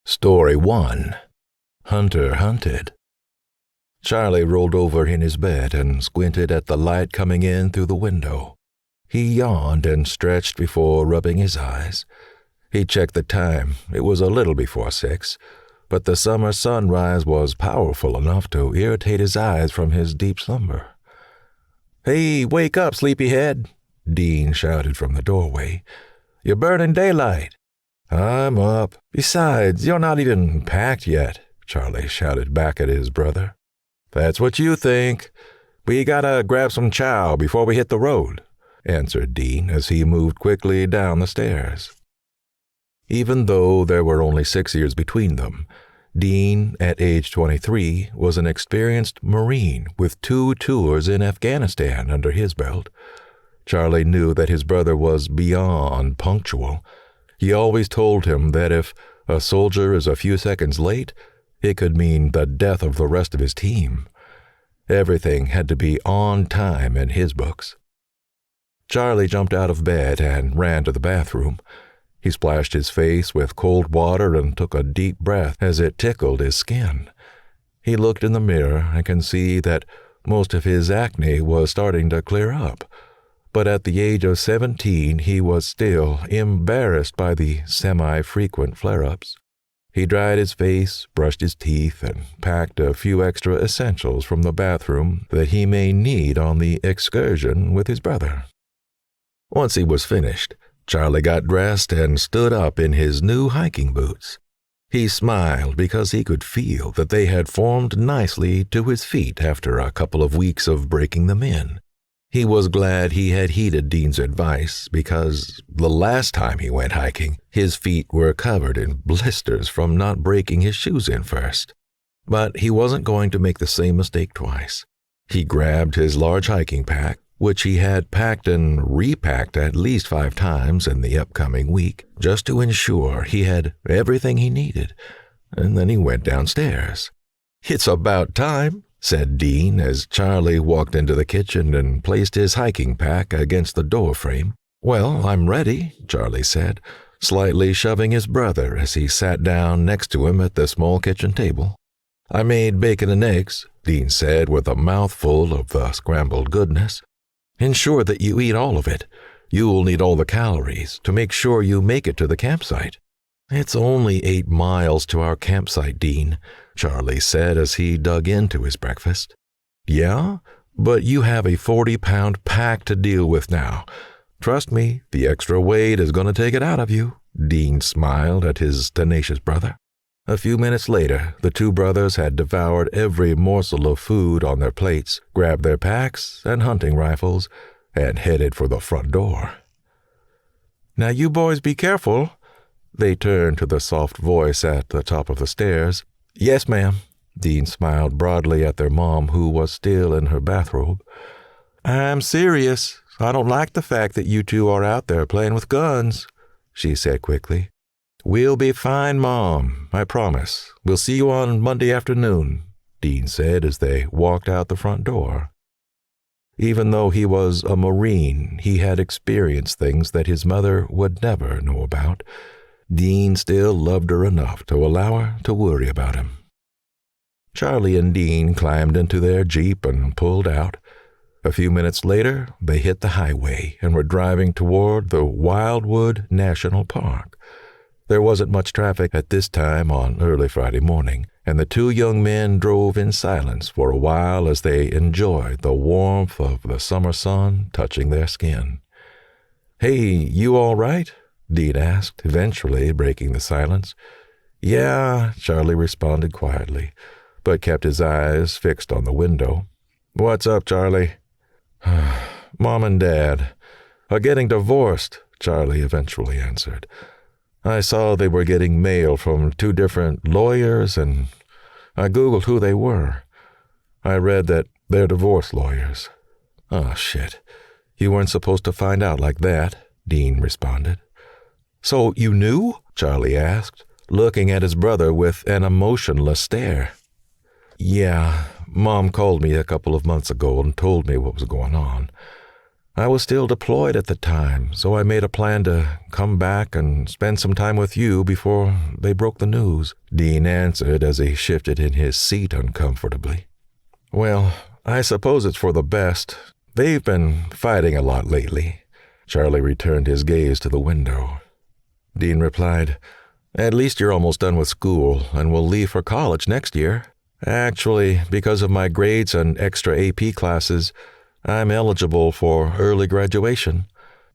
Story 1. Hunter Hunted. Charlie rolled over in his bed and squinted at the light coming in through the window. He yawned and stretched before rubbing his eyes. He checked the time. It was a little before 6, but the summer sunrise was powerful enough to irritate his eyes from his deep slumber. "Hey, wake up, sleepyhead," Dean shouted from the doorway. "You're burning daylight." "I'm up. Besides, you're not even packed yet," Charlie shouted back at his brother. "That's what you think. We gotta grab some chow before we hit the road," answered Dean as he moved quickly down the stairs. Even though there were only 6 years between them, Dean, at age 23, was an experienced Marine with 2 tours in Afghanistan under his belt. Charlie knew that his brother was beyond punctual. He always told him that if a soldier is a few seconds late, it could mean the death of the rest of his team. Everything had to be on time in his books. Charlie jumped out of bed and ran to the bathroom. He splashed his face with cold water and took a deep breath as it tickled his skin. He looked in the mirror and could see that most of his acne was starting to clear up. But at the age of 17, he was still embarrassed by the semi-frequent flare-ups. He dried his face, brushed his teeth, and packed a few extra essentials from the bathroom that he may need on the excursion with his brother. Once he was finished, Charlie got dressed and stood up in his new hiking boots. He smiled because he could feel that they had formed nicely to his feet after a couple of weeks of breaking them in. He was glad he had heeded Dean's advice because the last time he went hiking, his feet were covered in blisters from not breaking his shoes in first. But he wasn't going to make the same mistake twice. He grabbed his large hiking pack, which he had packed and repacked at least 5 times in the upcoming week, just to ensure he had everything he needed, and then he went downstairs. "It's about time," said Dean as Charlie walked into the kitchen and placed his hiking pack against the doorframe. "Well, I'm ready," Charlie said, slightly shoving his brother as he sat down next to him at the small kitchen table. "I made bacon and eggs," Dean said with a mouthful of the scrambled goodness. "Ensure that you eat all of it. You'll need all the calories to make sure you make it to the campsite." "It's only 8 miles to our campsite, Dean," Charlie said as he dug into his breakfast. "Yeah, but you have a 40-pound pack to deal with now. Trust me, the extra weight is going to take it out of you," Dean smiled at his tenacious brother. A few minutes later, the 2 brothers had devoured every morsel of food on their plates, grabbed their packs and hunting rifles, and headed for the front door. "Now you boys be careful." They turned to the soft voice at the top of the stairs. "Yes, ma'am." Dean smiled broadly at their mom, who was still in her bathrobe. "I'm serious. I don't like the fact that you 2 are out there playing with guns," she said quickly. "We'll be fine, Mom, I promise. We'll see you on Monday afternoon," Dean said as they walked out the front door. Even though he was a Marine, he had experienced things that his mother would never know about. Dean still loved her enough to allow her to worry about him. Charlie and Dean climbed into their Jeep and pulled out. A few minutes later, they hit the highway and were driving toward the Wildwood National Park. There wasn't much traffic at this time on early Friday morning, and the 2 young men drove in silence for a while as they enjoyed the warmth of the summer sun touching their skin. "Hey, you all right?" Dean asked, eventually breaking the silence. "Yeah," Charlie responded quietly, but kept his eyes fixed on the window. "What's up, Charlie?" "Mom and Dad are getting divorced," Charlie eventually answered. "I saw they were getting mail from 2 different lawyers, and I Googled who they were. I read that they're divorce lawyers." "Oh, shit. You weren't supposed to find out like that," Dean responded. "So you knew?" Charlie asked, looking at his brother with an emotionless stare. "Yeah, Mom called me a couple of months ago and told me what was going on. I was still deployed at the time, so I made a plan to come back and spend some time with you before they broke the news," Dean answered as he shifted in his seat uncomfortably. "Well, I suppose it's for the best. They've been fighting a lot lately." Charlie returned his gaze to the window. Dean replied, "At least you're almost done with school and will leave for college next year. Actually, because of my grades and extra AP classes, I'm eligible for early graduation.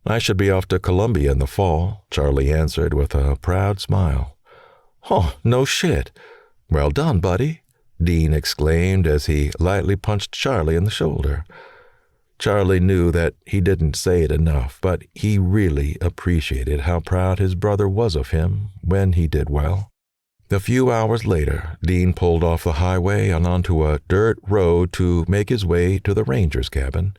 I should be off to Columbia in the fall," Charlie answered with a proud smile. "Oh, no shit. Well done, buddy," Dean exclaimed as he lightly punched Charlie in the shoulder. Charlie knew that he didn't say it enough, but he really appreciated how proud his brother was of him when he did well. A few hours later, Dean pulled off the highway and onto a dirt road to make his way to the ranger's cabin.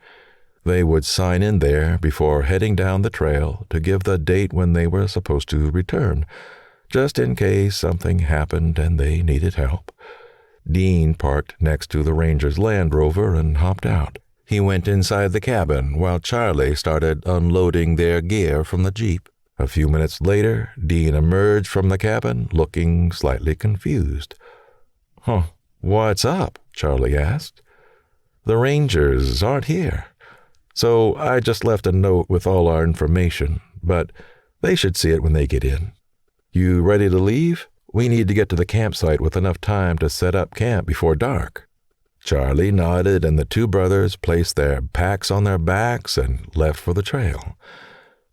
They would sign in there before heading down the trail to give the date when they were supposed to return, just in case something happened and they needed help. Dean parked next to the ranger's Land Rover and hopped out. He went inside the cabin while Charlie started unloading their gear from the Jeep. A few minutes later, Dean emerged from the cabin looking slightly confused. "Huh, what's up?" Charlie asked. "The Rangers aren't here. So I just left a note with all our information, but they should see it when they get in. You ready to leave? We need to get to the campsite with enough time to set up camp before dark." Charlie nodded, and the two brothers placed their packs on their backs and left for the trail,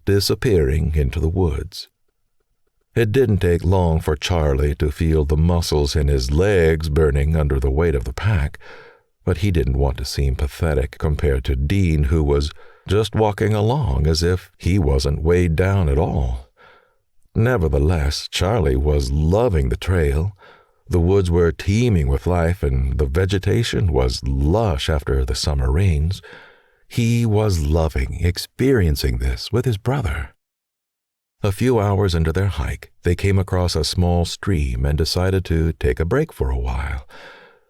disappearing into the woods. It didn't take long for Charlie to feel the muscles in his legs burning under the weight of the pack, but he didn't want to seem pathetic compared to Dean, who was just walking along as if he wasn't weighed down at all. Nevertheless, Charlie was loving the trail. The woods were teeming with life, and the vegetation was lush after the summer rains. He was loving experiencing this with his brother. A few hours into their hike, they came across a small stream and decided to take a break for a while.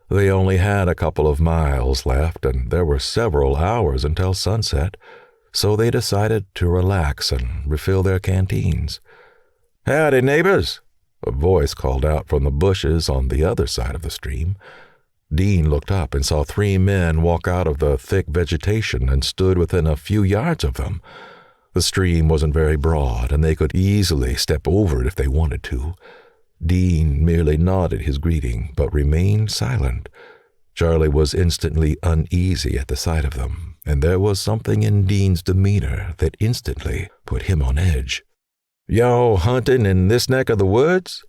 They only had a couple of miles left, and there were several hours until sunset, so they decided to relax and refill their canteens. "Howdy, neighbors," a voice called out from the bushes on the other side of the stream. Dean looked up and saw three men walk out of the thick vegetation and stood within a few yards of them. The stream wasn't very broad, and they could easily step over it if they wanted to. Dean merely nodded his greeting, but remained silent. Charlie was instantly uneasy at the sight of them, and there was something in Dean's demeanor that instantly put him on edge. "Y'all hunting in this neck of the woods?"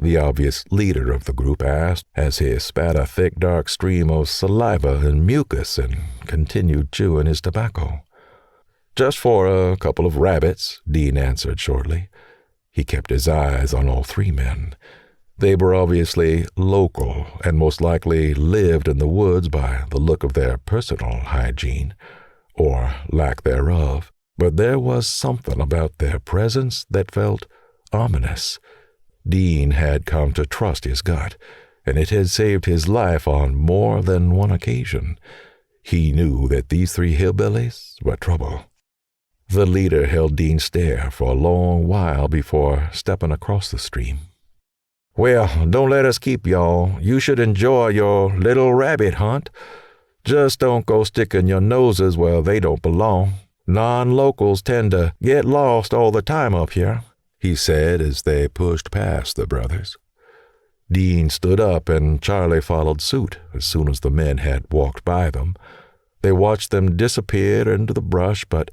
the obvious leader of the group asked as he spat a thick dark stream of saliva and mucus and continued chewing his tobacco. "Just for a couple of rabbits," Dean answered shortly. He kept his eyes on all three men. They were obviously local and most likely lived in the woods by the look of their personal hygiene, or lack thereof. But there was something about their presence that felt ominous. Dean had come to trust his gut, and it had saved his life on more than one occasion. He knew that these three hillbillies were trouble. The leader held Dean's stare for a long while before stepping across the stream. "Well, don't let us keep y'all. You should enjoy your little rabbit hunt. Just don't go sticking your noses where they don't belong. Non-locals tend to get lost all the time up here," he said as they pushed past the brothers. Dean stood up and Charlie followed suit as soon as the men had walked by them. They watched them disappear into the brush, but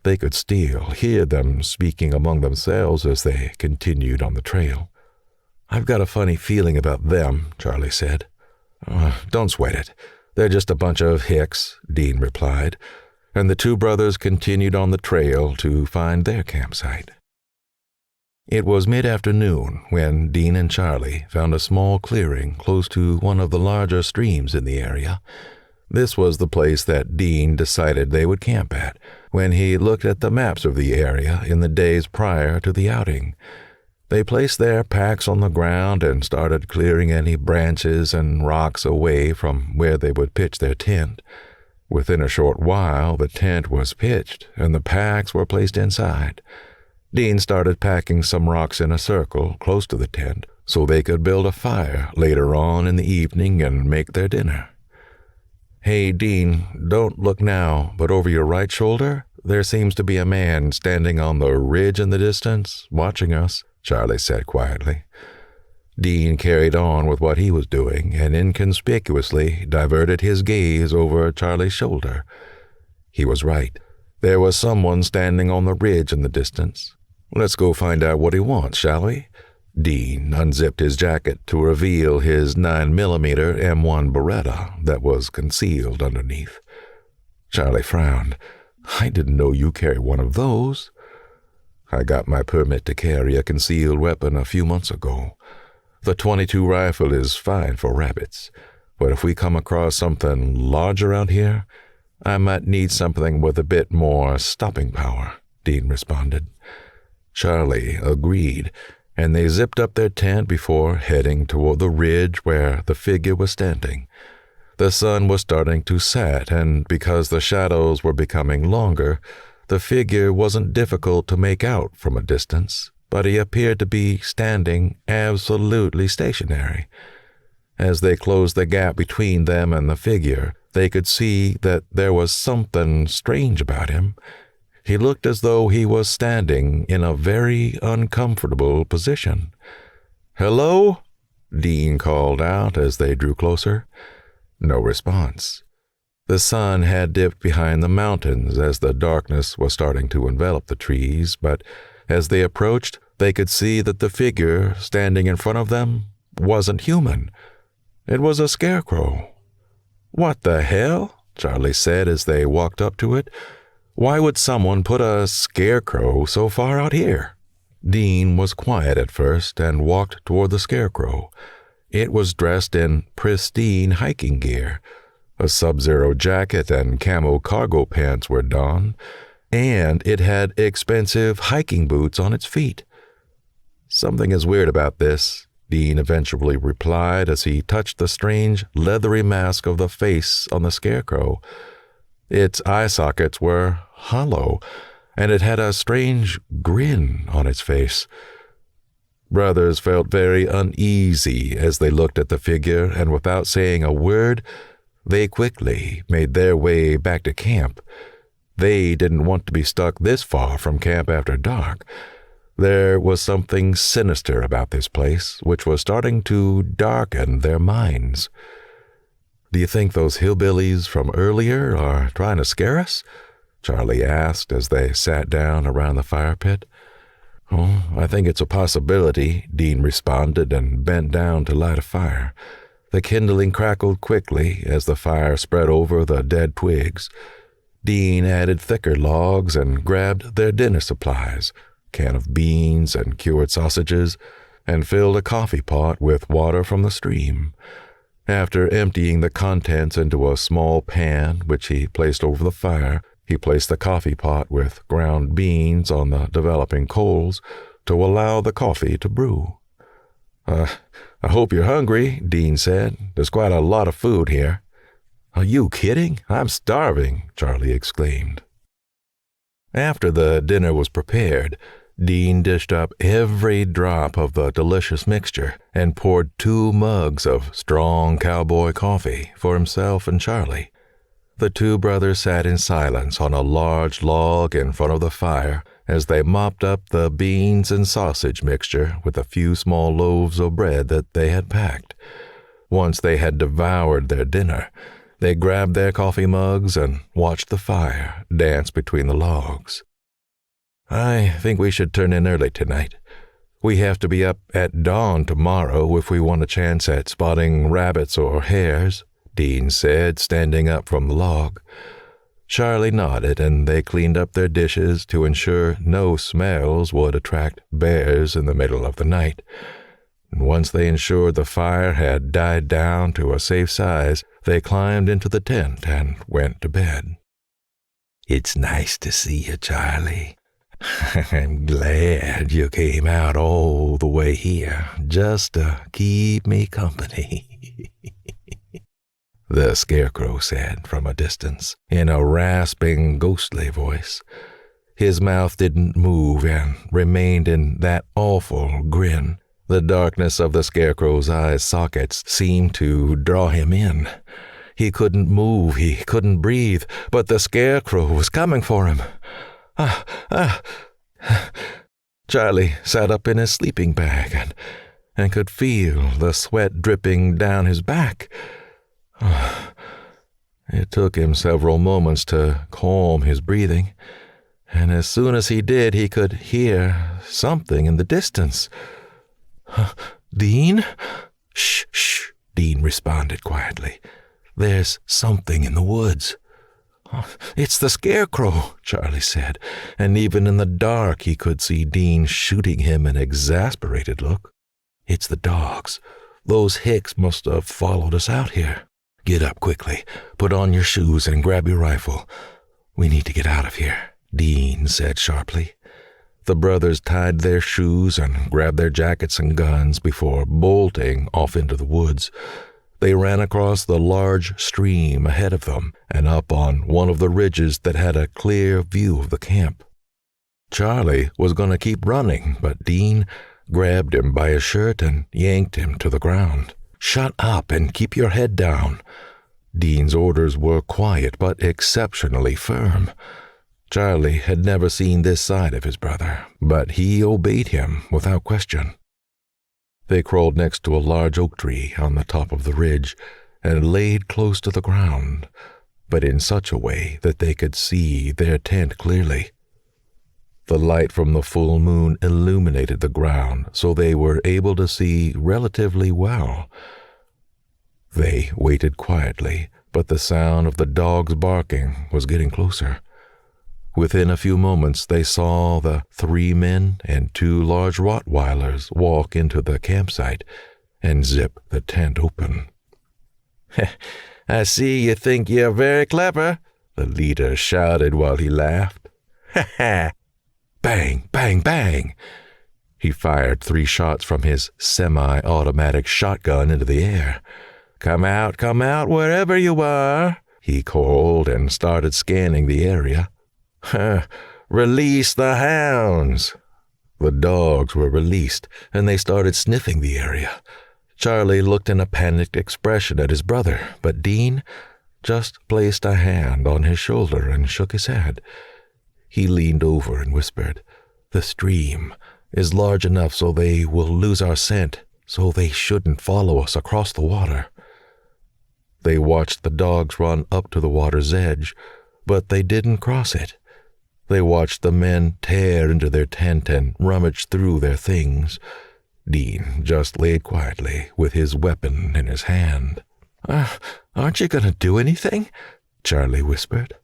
they could still hear them speaking among themselves as they continued on the trail. "I've got a funny feeling about them," Charlie said. "Don't sweat it. They're just a bunch of hicks," Dean replied, and the two brothers continued on the trail to find their campsite. It was mid-afternoon when Dean and Charlie found a small clearing close to one of the larger streams in the area. This was the place that Dean decided they would camp at when he looked at the maps of the area in the days prior to the outing. They placed their packs on the ground and started clearing any branches and rocks away from where they would pitch their tent. Within a short while, the tent was pitched and the packs were placed inside. Dean started packing some rocks in a circle close to the tent so they could build a fire later on in the evening and make their dinner. "Hey, Dean, don't look now, but over your right shoulder, there seems to be a man standing on the ridge in the distance, watching us," Charlie said quietly. Dean carried on with what he was doing and inconspicuously diverted his gaze over Charlie's shoulder. He was right. There was someone standing on the ridge in the distance. "Let's go find out what he wants, shall we?" Dean unzipped his jacket to reveal his 9mm M1 Beretta that was concealed underneath. Charlie frowned. "I didn't know you carried one of those." "I got my permit to carry a concealed weapon a few months ago. The .22 rifle is fine for rabbits, but if we come across something larger out here, I might need something with a bit more stopping power," Dean responded. Charlie agreed, and they zipped up their tent before heading toward the ridge where the figure was standing. The sun was starting to set, and because the shadows were becoming longer, the figure wasn't difficult to make out from a distance, but he appeared to be standing absolutely stationary. As they closed the gap between them and the figure, they could see that there was something strange about him. He looked as though he was standing in a very uncomfortable position. "Hello?" Dean called out as they drew closer. No response. The sun had dipped behind the mountains as the darkness was starting to envelop the trees, but as they approached, they could see that the figure standing in front of them wasn't human. It was a scarecrow. "What the hell?" Charlie said as they walked up to it. "Why would someone put a scarecrow so far out here?" Dean was quiet at first and walked toward the scarecrow. It was dressed in pristine hiking gear. A Sub-Zero jacket and camo cargo pants were donned, and it had expensive hiking boots on its feet. "Something is weird about this," Dean eventually replied as he touched the strange, leathery mask of the face on the scarecrow. Its eye sockets were hollow, and it had a strange grin on its face. Brothers felt very uneasy as they looked at the figure, and without saying a word, they quickly made their way back to camp. They didn't want to be stuck this far from camp after dark. There was something sinister about this place, which was starting to darken their minds. "Do you think those hillbillies from earlier are trying to scare us?" Charlie asked as they sat down around the fire pit. "Oh, I think it's a possibility," Dean responded and bent down to light a fire. The kindling crackled quickly as the fire spread over the dead twigs. Dean added thicker logs and grabbed their dinner supplies, a can of beans and cured sausages, and filled a coffee pot with water from the stream. After emptying the contents into a small pan, which he placed over the fire, he placed the coffee pot with ground beans on the developing coals to allow the coffee to brew. I hope you're hungry," Dean said. "There's quite a lot of food here." "Are you kidding? I'm starving," Charlie exclaimed. After the dinner was prepared, Dean dished up every drop of the delicious mixture and poured 2 mugs of strong cowboy coffee for himself and Charlie. The 2 brothers sat in silence on a large log in front of the fire as they mopped up the beans and sausage mixture with a few small loaves of bread that they had packed. Once they had devoured their dinner, they grabbed their coffee mugs and watched the fire dance between the logs. "I think we should turn in early tonight. We have to be up at dawn tomorrow if we want a chance at spotting rabbits or hares," Dean said, standing up from the log. Charlie nodded, and they cleaned up their dishes to ensure no smells would attract bears in the middle of the night. And once they ensured the fire had died down to a safe size, they climbed into the tent and went to bed. "It's nice to see you, Charlie. I'm glad you came out all the way here just to keep me company." the Scarecrow said from a distance, in a rasping, ghostly voice. His mouth didn't move and remained in that awful grin. The darkness of the Scarecrow's eyes sockets seemed to draw him in. He couldn't move, he couldn't breathe, but the Scarecrow was coming for him. Charlie sat up in his sleeping bag and could feel the sweat dripping down his back. It took him several moments to calm his breathing, and as soon as he did, he could hear something in the distance. Dean? Shh, shh, Dean responded quietly. There's something in the woods. It's the Scarecrow, Charlie said, and even in the dark he could see Dean shooting him an exasperated look. It's the dogs. Those hicks must have followed us out here. Get up quickly, put on your shoes and grab your rifle. We need to get out of here, Dean said sharply. The brothers tied their shoes and grabbed their jackets and guns before bolting off into the woods. They ran across the large stream ahead of them and up on one of the ridges that had a clear view of the camp. Charlie was going to keep running, but Dean grabbed him by his shirt and yanked him to the ground. Shut up and keep your head down. Dean's orders were quiet but exceptionally firm. Charlie had never seen this side of his brother, but he obeyed him without question. They crawled next to a large oak tree on the top of the ridge and laid close to the ground, but in such a way that they could see their tent clearly. The light from the full moon illuminated the ground, so they were able to see relatively well. They waited quietly, but the sound of the dogs barking was getting closer. Within a few moments, they saw the 3 men and 2 large Rottweilers walk into the campsite and zip the tent open. I see you think you're very clever, the leader shouted while he laughed. Ha ha! Bang, bang, bang! He fired 3 shots from his semi-automatic shotgun into the air. Come out, wherever you are, he called and started scanning the area. Release the hounds! The dogs were released, and they started sniffing the area. Charlie looked in a panicked expression at his brother, but Dean just placed a hand on his shoulder and shook his head. He leaned over and whispered, The stream is large enough so they will lose our scent, so they shouldn't follow us across the water. They watched the dogs run up to the water's edge, but they didn't cross it. They watched the men tear into their tent and rummage through their things. Dean just laid quietly with his weapon in his hand. Aren't you going to do anything? Charlie whispered.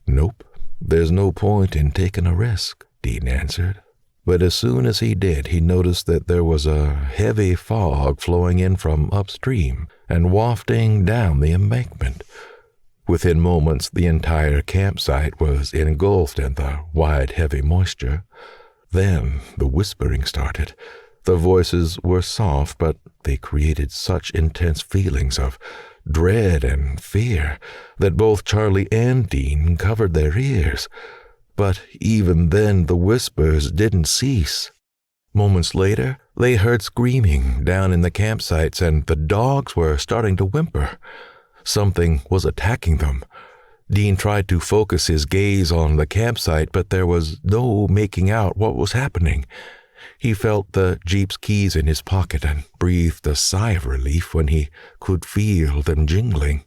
Nope, there's no point in taking a risk, Dean answered. But as soon as he did, he noticed that there was a heavy fog flowing in from upstream and wafting down the embankment. Within moments, the entire campsite was engulfed in the wide, heavy moisture. Then the whispering started. The voices were soft, but they created such intense feelings of dread and fear that both Charlie and Dean covered their ears. But even then, the whispers didn't cease. Moments later, they heard screaming down in the campsites, and the dogs were starting to whimper. Something was attacking them. Dean tried to focus his gaze on the campsite, but there was no making out what was happening. He felt the Jeep's keys in his pocket and breathed a sigh of relief when he could feel them jingling.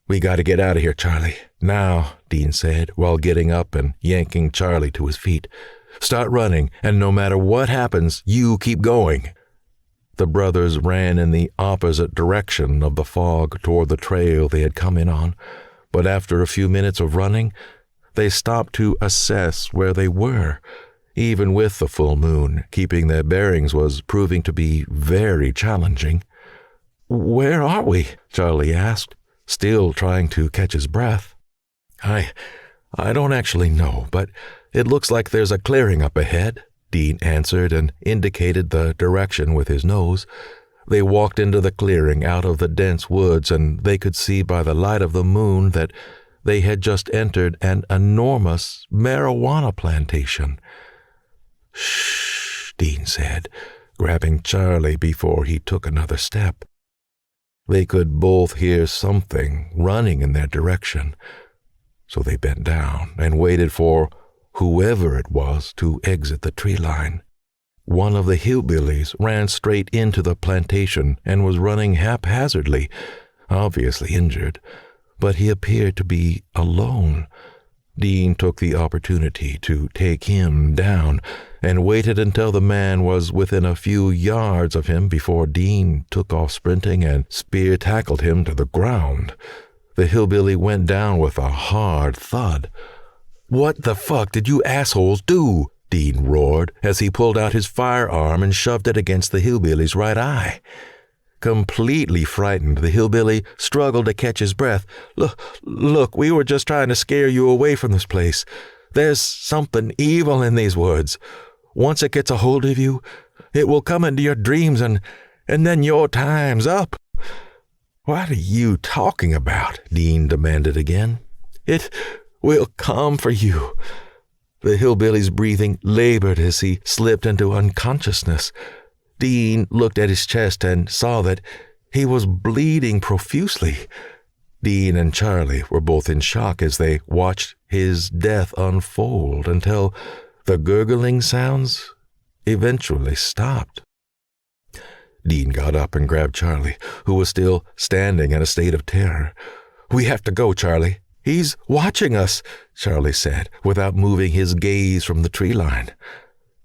We got to get out of here, Charlie. Now, Dean said, while getting up and yanking Charlie to his feet. Start running, and no matter what happens, you keep going. The brothers ran in the opposite direction of the fog toward the trail they had come in on, but after a few minutes of running, they stopped to assess where they were. Even with the full moon, keeping their bearings was proving to be very challenging. Where are we? Charlie asked, still trying to catch his breath. I don't actually know, but it looks like there's a clearing up ahead, Dean answered and indicated the direction with his nose. They walked into the clearing out of the dense woods, and they could see by the light of the moon that they had just entered an enormous marijuana plantation. "Shh," Dean said, grabbing Charlie before he took another step. They could both hear something running in their direction, so they bent down and waited for whoever it was to exit the tree line. One of the hillbillies ran straight into the plantation and was running haphazardly, obviously injured, but he appeared to be alone. Dean took the opportunity to take him down and waited until the man was within a few yards of him before Dean took off sprinting and spear-tackled him to the ground. The hillbilly went down with a hard thud. "What the fuck did you assholes do?" Dean roared as he pulled out his firearm and shoved it against the hillbilly's right eye. Completely frightened, the hillbilly struggled to catch his breath. Look, we were just trying to scare you away from this place. There's something evil in these woods. Once it gets a hold of you, it will come into your dreams and then your time's up." "What are you talking about?" Dean demanded again. "It will come for you." The hillbilly's breathing labored as he slipped into unconsciousness. Dean looked at his chest and saw that he was bleeding profusely. Dean and Charlie were both in shock as they watched his death unfold until the gurgling sounds eventually stopped. Dean got up and grabbed Charlie, who was still standing in a state of terror. "We have to go, Charlie. He's watching us," Charlie said, without moving his gaze from the tree line.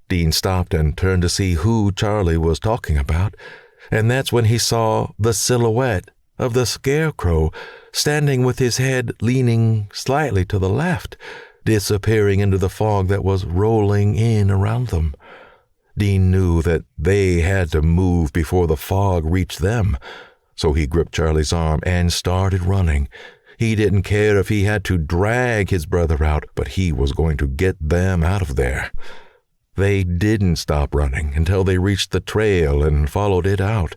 Dean stopped and turned to see who Charlie was talking about, and that's when he saw the silhouette of the scarecrow standing with his head leaning slightly to the left, disappearing into the fog that was rolling in around them. Dean knew that they had to move before the fog reached them, so he gripped Charlie's arm and started running. He didn't care if he had to drag his brother out, but he was going to get them out of there. They didn't stop running until they reached the trail and followed it out.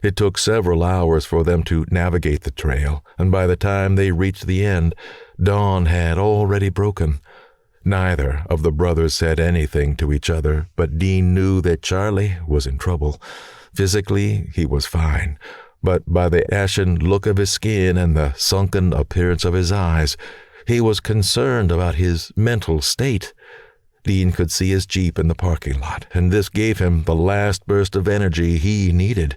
It took several hours for them to navigate the trail, and by the time they reached the end, dawn had already broken. Neither of the brothers said anything to each other, but Dean knew that Charlie was in trouble. Physically, he was fine, but by the ashen look of his skin and the sunken appearance of his eyes, he was concerned about his mental state. Dean could see his Jeep in the parking lot, and this gave him the last burst of energy he needed.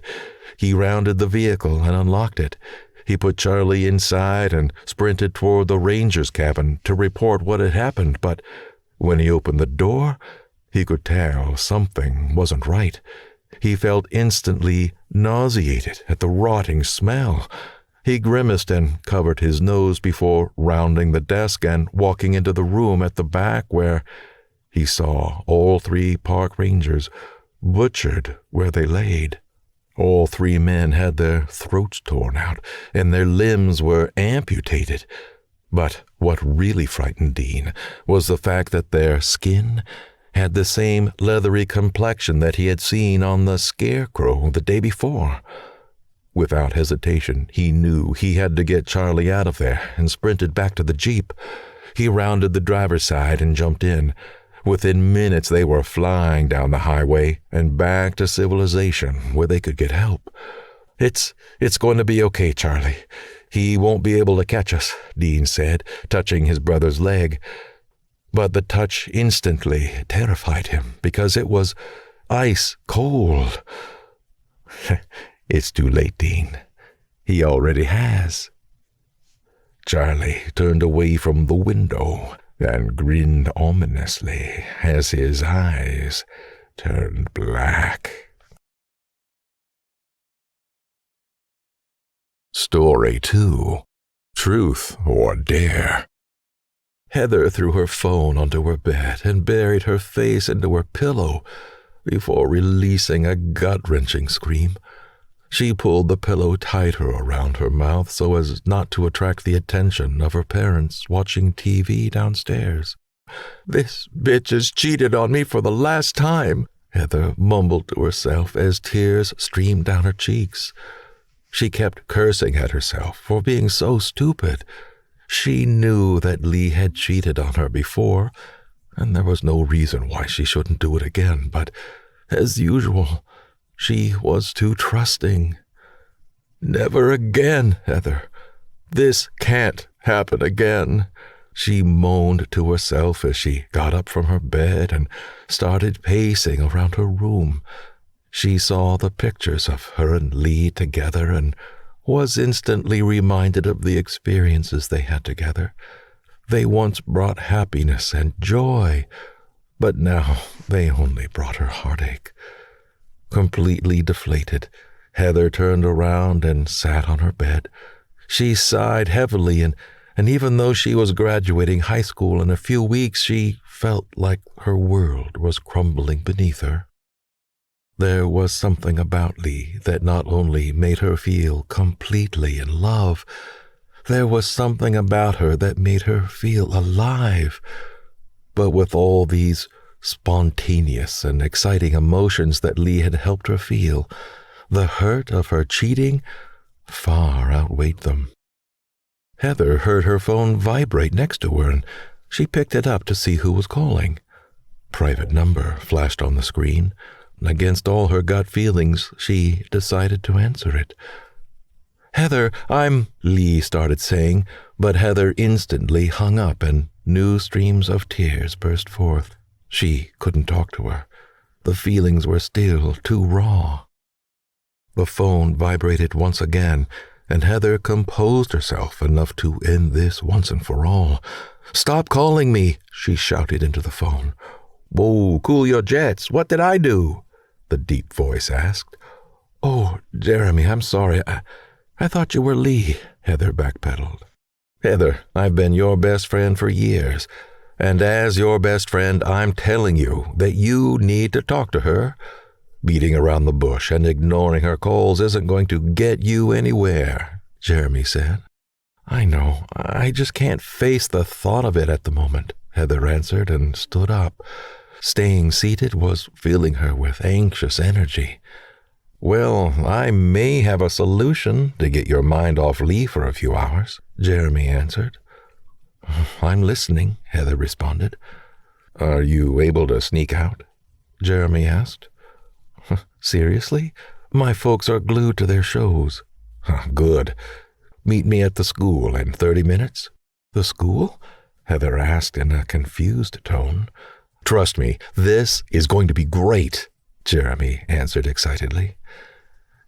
He rounded the vehicle and unlocked it. He put Charlie inside and sprinted toward the ranger's cabin to report what had happened, but when he opened the door, he could tell something wasn't right. He felt instantly nauseated at the rotting smell. He grimaced and covered his nose before rounding the desk and walking into the room at the back where he saw all 3 park rangers butchered where they laid. All 3 men had their throats torn out, and their limbs were amputated. But what really frightened Dean was the fact that their skin had the same leathery complexion that he had seen on the scarecrow the day before. Without hesitation, he knew he had to get Charlie out of there and sprinted back to the Jeep. He rounded the driver's side and jumped in. Within minutes, they were flying down the highway and back to civilization where they could get help. It's going to be okay, Charlie. He won't be able to catch us," Dean said, touching his brother's leg. But the touch instantly terrified him because it was ice cold. "It's too late, Dean. He already has." Charlie turned away from the window and grinned ominously as his eyes turned black. Story 2. Truth or Dare. Heather threw her phone onto her bed and buried her face into her pillow before releasing a gut-wrenching scream. She pulled the pillow tighter around her mouth so as not to attract the attention of her parents watching TV downstairs. "This bitch has cheated on me for the last time," Heather mumbled to herself as tears streamed down her cheeks. She kept cursing at herself for being so stupid. She knew that Lee had cheated on her before, and there was no reason why she shouldn't do it again, but, as usual, she was too trusting. "Never again, Heather. This can't happen again," she moaned to herself as she got up from her bed and started pacing around her room. She saw the pictures of her and Lee together and was instantly reminded of the experiences they had together. They once brought happiness and joy, but now they only brought her heartache. Completely deflated, Heather turned around and sat on her bed. She sighed heavily, and even though she was graduating high school in a few weeks, she felt like her world was crumbling beneath her. There was something about Lee that not only made her feel completely in love, there was something about her that made her feel alive. But with all these spontaneous and exciting emotions that Lee had helped her feel, the hurt of her cheating far outweighed them. Heather heard her phone vibrate next to her, and she picked it up to see who was calling. "Private number" flashed on the screen, and against all her gut feelings, she decided to answer it. "Heather, Lee started saying, but Heather instantly hung up and new streams of tears burst forth. She couldn't talk to her. The feelings were still too raw. The phone vibrated once again, and Heather composed herself enough to end this once and for all. "Stop calling me," she shouted into the phone. "Whoa, cool your jets. What did I do?" the deep voice asked. "Oh, Jeremy, I'm sorry. I thought you were Lee," Heather backpedaled. "Heather, I've been your best friend for years, and as your best friend, I'm telling you that you need to talk to her. Beating around the bush and ignoring her calls isn't going to get you anywhere," Jeremy said. "I know. I just can't face the thought of it at the moment," Heather answered and stood up. Staying seated was filling her with anxious energy. "Well, I may have a solution to get your mind off Lee for a few hours," Jeremy answered. "I'm listening," Heather responded. "Are you able to sneak out?" Jeremy asked. "Seriously? My folks are glued to their shows." "Good. Meet me at the school in 30 minutes. "The school?" Heather asked in a confused tone. "Trust me, this is going to be great," Jeremy answered excitedly.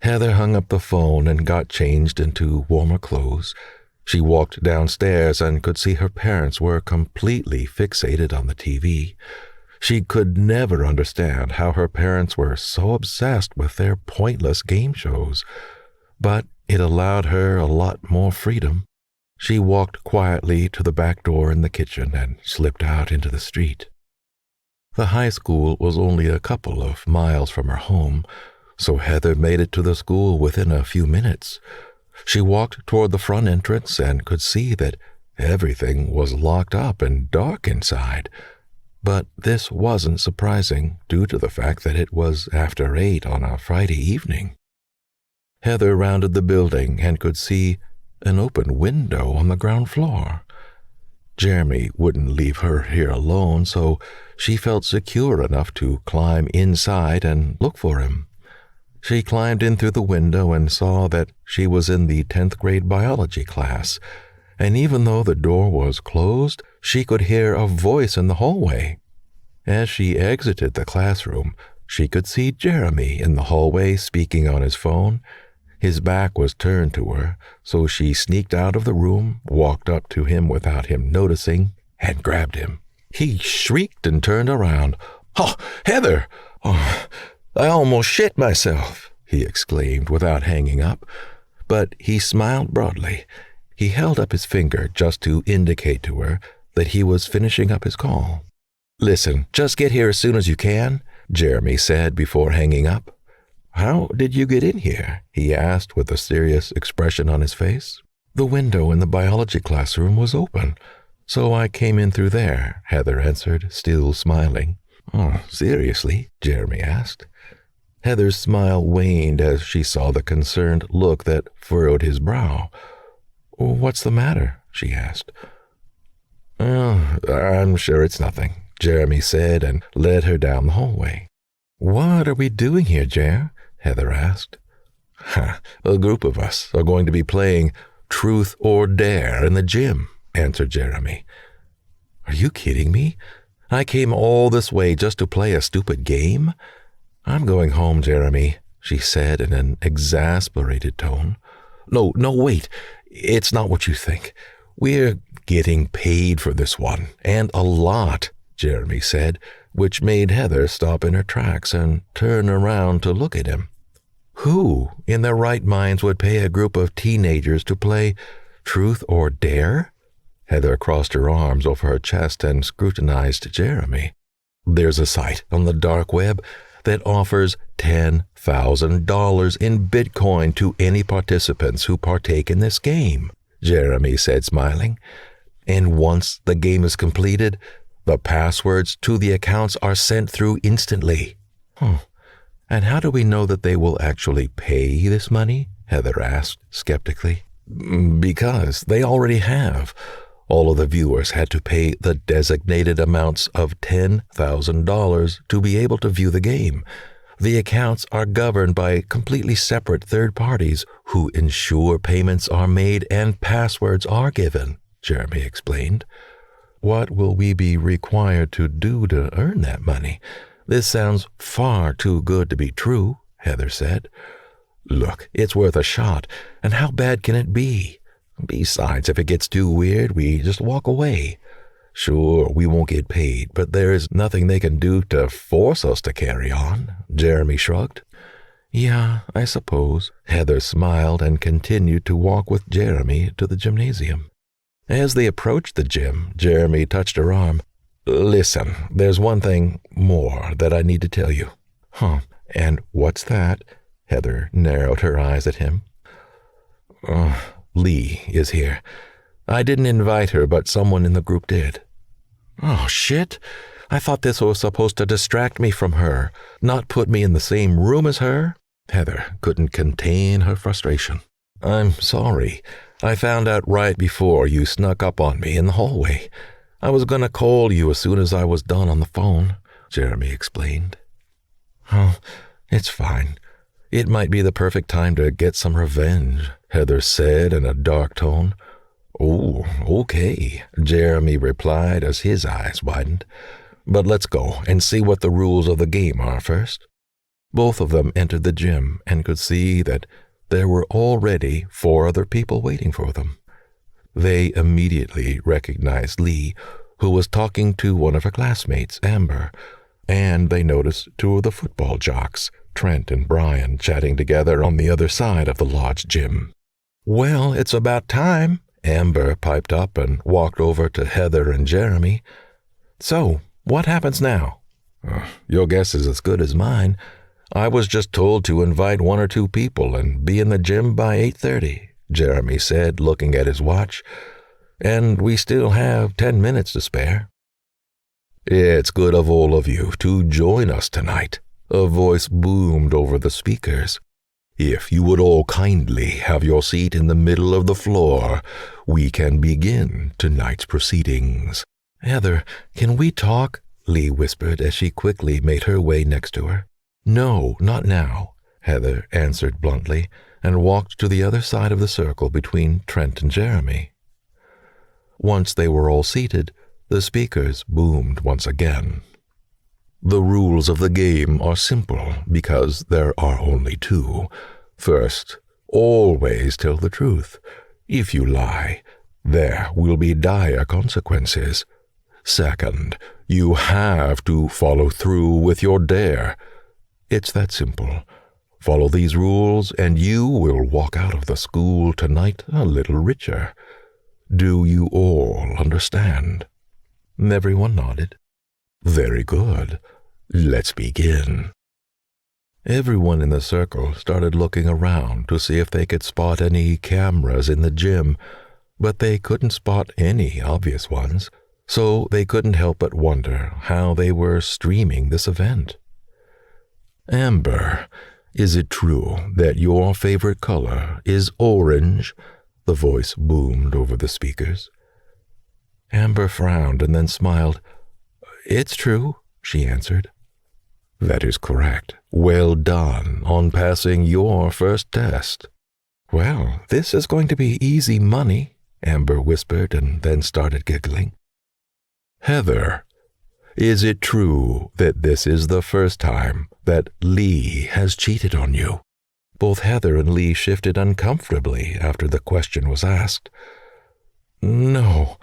Heather hung up the phone and got changed into warmer clothes. She walked downstairs and could see her parents were completely fixated on the TV. She could never understand how her parents were so obsessed with their pointless game shows, but it allowed her a lot more freedom. She walked quietly to the back door in the kitchen and slipped out into the street. The high school was only a couple of miles from her home, so Heather made it to the school within a few minutes. She walked toward the front entrance and could see that everything was locked up and dark inside. But this wasn't surprising due to the fact that it was after 8 on a Friday evening. Heather rounded the building and could see an open window on the ground floor. Jeremy wouldn't leave her here alone, so she felt secure enough to climb inside and look for him. She climbed in through the window and saw that she was in the 10th grade biology class, and even though the door was closed, she could hear a voice in the hallway. As she exited the classroom, she could see Jeremy in the hallway speaking on his phone. His back was turned to her, so she sneaked out of the room, walked up to him without him noticing, and grabbed him. He shrieked and turned around. "Oh, Heather! Oh, I almost shit myself," he exclaimed without hanging up. But he smiled broadly. He held up his finger just to indicate to her that he was finishing up his call. "Listen, just get here as soon as you can," Jeremy said before hanging up. "How did you get in here?" he asked with a serious expression on his face. "The window in the biology classroom was open, so I came in through there," Heather answered, still smiling. Oh, seriously? Jeremy asked. Heather's smile waned as she saw the concerned look that furrowed his brow. What's the matter? She asked. Oh, I'm sure it's nothing, Jeremy said and led her down the hallway. What are we doing here, Jer? Heather asked. A group of us are going to be playing Truth or Dare in the gym, answered Jeremy. Are you kidding me? I came all this way just to play a stupid game? I'm going home, Jeremy, she said in an exasperated tone. No, wait. It's not what you think. We're getting paid for this one, and a lot, Jeremy said, which made Heather stop in her tracks and turn around to look at him. Who in their right minds would pay a group of teenagers to play Truth or Dare? Heather crossed her arms over her chest and scrutinized Jeremy. There's a site on the dark web that offers $10,000 in Bitcoin to any participants who partake in this game, Jeremy said, smiling. And once the game is completed, the passwords to the accounts are sent through instantly. And how do we know that they will actually pay this money? Heather asked skeptically. Because they already have. All of the viewers had to pay the designated amounts of $10,000 to be able to view the game. The accounts are governed by completely separate third parties who ensure payments are made and passwords are given, Jeremy explained. What will we be required to do to earn that money? This sounds far too good to be true, Heather said. Look, it's worth a shot, and how bad can it be? Besides, if it gets too weird, we just walk away. Sure, we won't get paid, but there is nothing they can do to force us to carry on, Jeremy shrugged. Yeah, I suppose. Heather smiled and continued to walk with Jeremy to the gymnasium. As they approached the gym, Jeremy touched her arm. Listen, there's one thing more that I need to tell you. And what's that? Heather narrowed her eyes at him. Lee is here. I didn't invite her, but someone in the group did. Oh, shit. I thought this was supposed to distract me from her, not put me in the same room as her. Heather couldn't contain her frustration. I'm sorry. I found out right before you snuck up on me in the hallway. I was going to call you as soon as I was done on the phone, Jeremy explained. Oh, it's fine. It might be the perfect time to get some revenge, Heather said in a dark tone. Oh, okay, Jeremy replied as his eyes widened. But let's go and see what the rules of the game are first. Both of them entered the gym and could see that there were already 4 other people waiting for them. They immediately recognized Lee, who was talking to one of her classmates, Amber, and they noticed 2 of the football jocks, Trent and Brian, chatting together on the other side of the lodge gym. Well, it's about time, Amber piped up and walked over to Heather and Jeremy. So, what happens now? Your guess is as good as mine. I was just told to invite 1 or 2 people and be in the gym by 8:30, Jeremy said, looking at his watch. And we still have 10 minutes to spare. It's good of all of you to join us tonight, a voice boomed over the speakers. If you would all kindly have your seat in the middle of the floor, we can begin tonight's proceedings. Heather, can we talk? Lee whispered as she quickly made her way next to her. No, not now, Heather answered bluntly, and walked to the other side of the circle between Trent and Jeremy. Once they were all seated, the speakers boomed once again. The rules of the game are simple because there are only 2. First, always tell the truth. If you lie, there will be dire consequences. Second, you have to follow through with your dare. It's that simple. Follow these rules and you will walk out of the school tonight a little richer. Do you all understand? Everyone nodded. Very good. Let's begin. Everyone in the circle started looking around to see if they could spot any cameras in the gym, but they couldn't spot any obvious ones. so they couldn't help but wonder how they were streaming this event. Amber, is it true that your favorite color is orange? The voice boomed over the speakers. Amber frowned and then smiled. It's true, she answered. That is correct. Well done on passing your first test. Well, this is going to be easy money, Amber whispered and then started giggling. Heather, is it true that this is the first time that Lee has cheated on you? Both Heather and Lee shifted uncomfortably after the question was asked. No,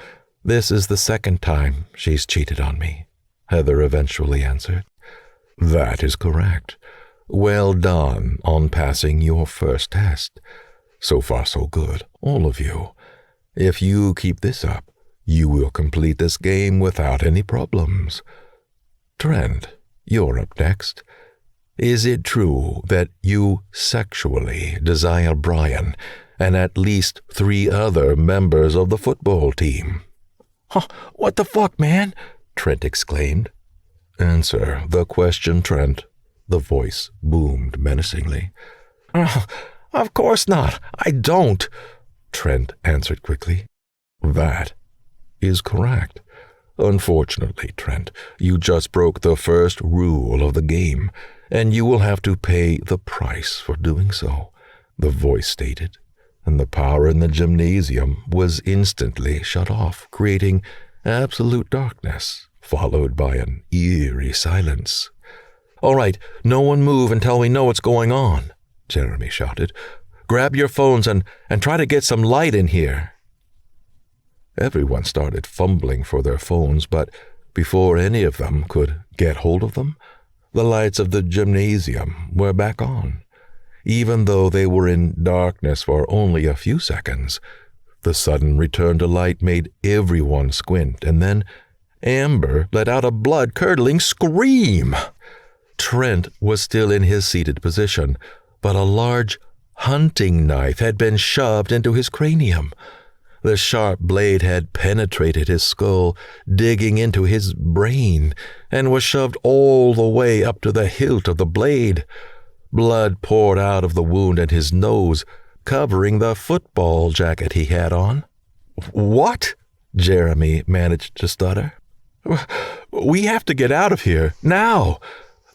this is the second time she's cheated on me, Heather eventually answered. That is correct. Well done on passing your first test. So far so good, all of you. If you keep this up, you will complete this game without any problems. Trent, you're up next. Is it true that you sexually desire Brian and at least 3 other members of the football team? Huh, what the fuck, man? Trent exclaimed. Answer the question, Trent. The voice boomed menacingly. Of course not. I don't, Trent answered quickly. That is correct. Unfortunately, Trent, you just broke the first rule of the game, and you will have to pay the price for doing so, the voice stated, and the power in the gymnasium was instantly shut off, creating absolute darkness, followed by an eerie silence. All right, no one move until we know what's going on, Jeremy shouted. Grab your phones and try to get some light in here. Everyone started fumbling for their phones, but before any of them could get hold of them, the lights of the gymnasium were back on. Even though they were in darkness for only a few seconds, the sudden return to light made everyone squint, and then Amber let out a blood-curdling scream. Trent was still in his seated position, but a large hunting knife had been shoved into his cranium. The sharp blade had penetrated his skull, digging into his brain, and was shoved all the way up to the hilt of the blade. Blood poured out of the wound in his nose, covering the football jacket he had on. What? Jeremy managed to stutter. We have to get out of here, now.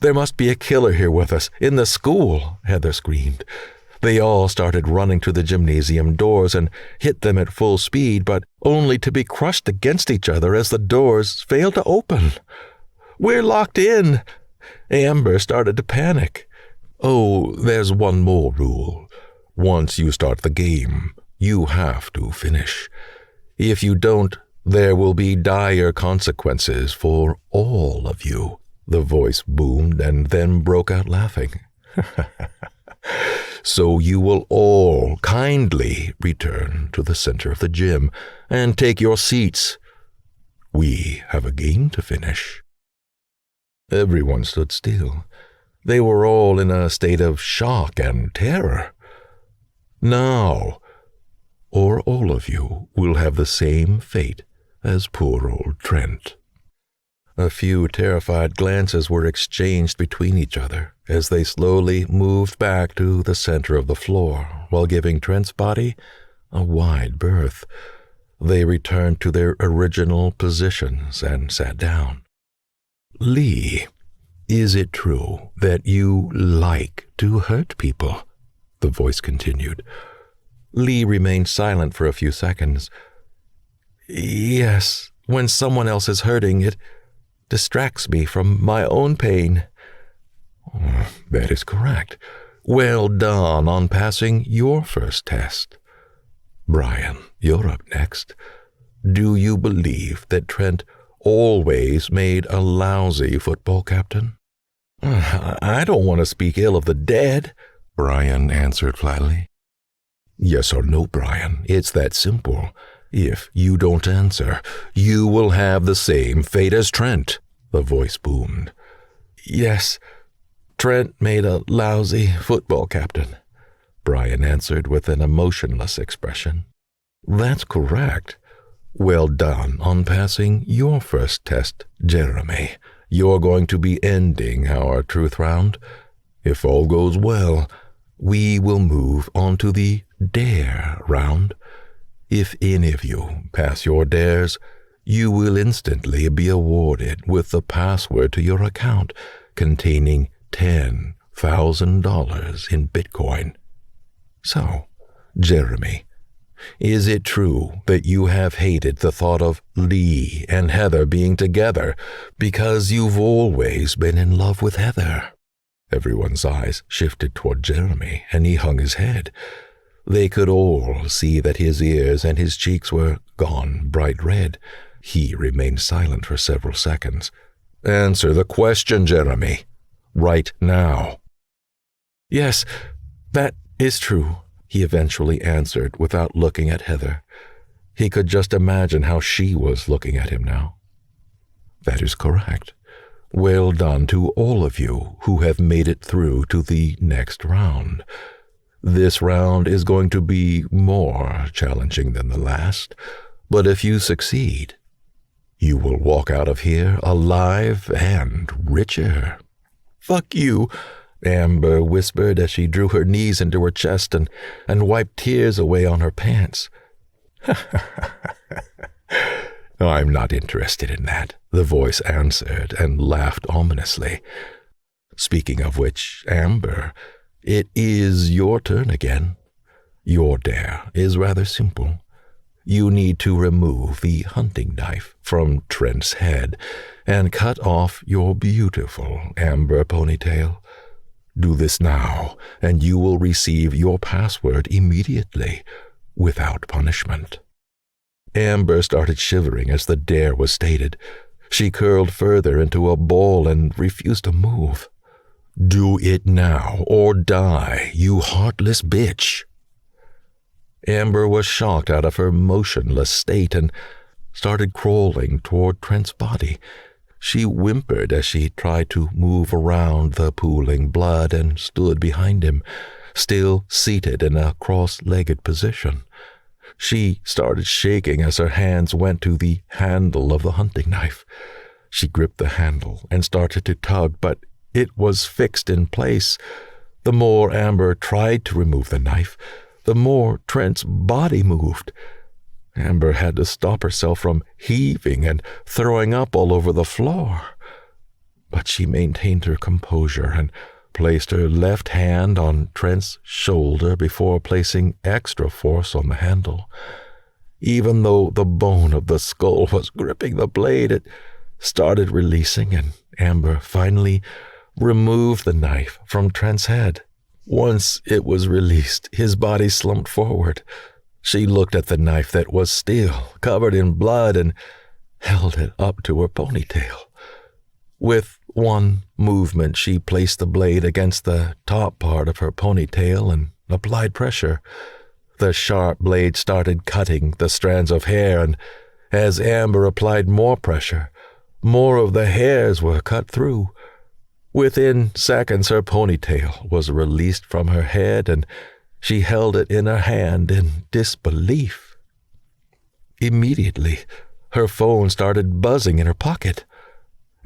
There must be a killer here with us, in the school, Heather screamed. They all started running to the gymnasium doors and hit them at full speed, but only to be crushed against each other as the doors failed to open. We're locked in. Amber started to panic. Oh, there's one more rule. Once you start the game, you have to finish. If you don't, there will be dire consequences for all of you. The voice boomed and then broke out laughing. So you will all kindly return to the center of the gym and take your seats. We have a game to finish. Everyone stood still. They were all in a state of shock and terror. Now, or all of you will have the same fate as poor old Trent. A few terrified glances were exchanged between each other as they slowly moved back to the center of the floor while giving Trent's body a wide berth. They returned to their original positions and sat down. Lee, is it true that you like to hurt people? The voice continued. Lee remained silent for a few seconds. Yes, when someone else is hurting, it distracts me from my own pain. That is correct. Well done on passing your first test. Brian, you're up next. Do you believe that Trent always made a lousy football captain? I don't want to speak ill of the dead, Brian answered flatly. Yes or no, Brian, it's that simple. If you don't answer, you will have the same fate as Trent, the voice boomed. Yes, Trent made a lousy football captain, Brian answered with an emotionless expression. That's correct. Well done on passing your first test, Jeremy. You're going to be ending our truth round. If all goes well, we will move on to the dare round. If any of you pass your dares, you will instantly be awarded with the password to your account containing $10,000 in Bitcoin. So, Jeremy, is it true that you have hated the thought of Lee and Heather being together because you've always been in love with Heather? Everyone's eyes shifted toward Jeremy, and he hung his head. They could all see that his ears and his cheeks were gone bright red. He remained silent for several seconds. Answer the question, Jeremy. Right now. Yes, that is true, he eventually answered without looking at Heather. He could just imagine how she was looking at him now. That is correct. Well done to all of you who have made it through to the next round. This round is going to be more challenging than the last, but if you succeed, you will walk out of here alive and richer. Fuck you, Amber whispered as she drew her knees into her chest and wiped tears away on her pants. I'm not interested in that, the voice answered and laughed ominously. Speaking of which, Amber, it is your turn again. Your dare is rather simple. You need to remove the hunting knife from Trent's head and cut off your beautiful amber ponytail. Do this now, and you will receive your password immediately, without punishment. Amber started shivering as the dare was stated. She curled further into a ball and refused to move. Do it now, or die, you heartless bitch. Amber was shocked out of her motionless state and started crawling toward Trent's body. She whimpered as she tried to move around the pooling blood and stood behind him, still seated in a cross-legged position. She started shaking as her hands went to the handle of the hunting knife. She gripped the handle and started to tug, but it was fixed in place. The more Amber tried to remove the knife, the more Trent's body moved. Amber had to stop herself from heaving and throwing up all over the floor. But she maintained her composure and placed her left hand on Trent's shoulder before placing extra force on the handle. Even though the bone of the skull was gripping the blade, it started releasing, and Amber finally removed the knife from Trent's head. Once it was released, his body slumped forward. She looked at the knife that was still covered in blood and held it up to her ponytail. With one movement, she placed the blade against the top part of her ponytail and applied pressure. The sharp blade started cutting the strands of hair, and as Amber applied more pressure, more of the hairs were cut through. Within seconds, her ponytail was released from her head, and she held it in her hand in disbelief. Immediately, her phone started buzzing in her pocket.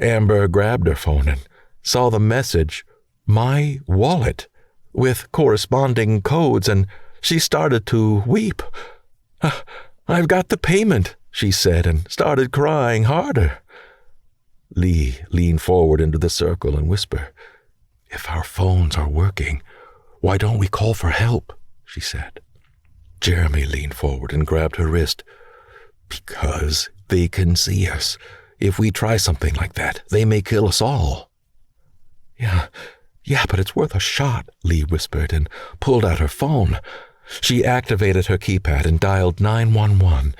Amber grabbed her phone and saw the message, "My wallet," with corresponding codes, and she started to weep. "I've got the payment," she said, and started crying harder. Lee leaned forward into the circle and whispered, "If our phones are working, why don't we call for help?" she said. Jeremy leaned forward and grabbed her wrist. "Because they can see us. If we try something like that, they may kill us all." Yeah, but it's worth a shot," Lee whispered and pulled out her phone. She activated her keypad and dialed 911.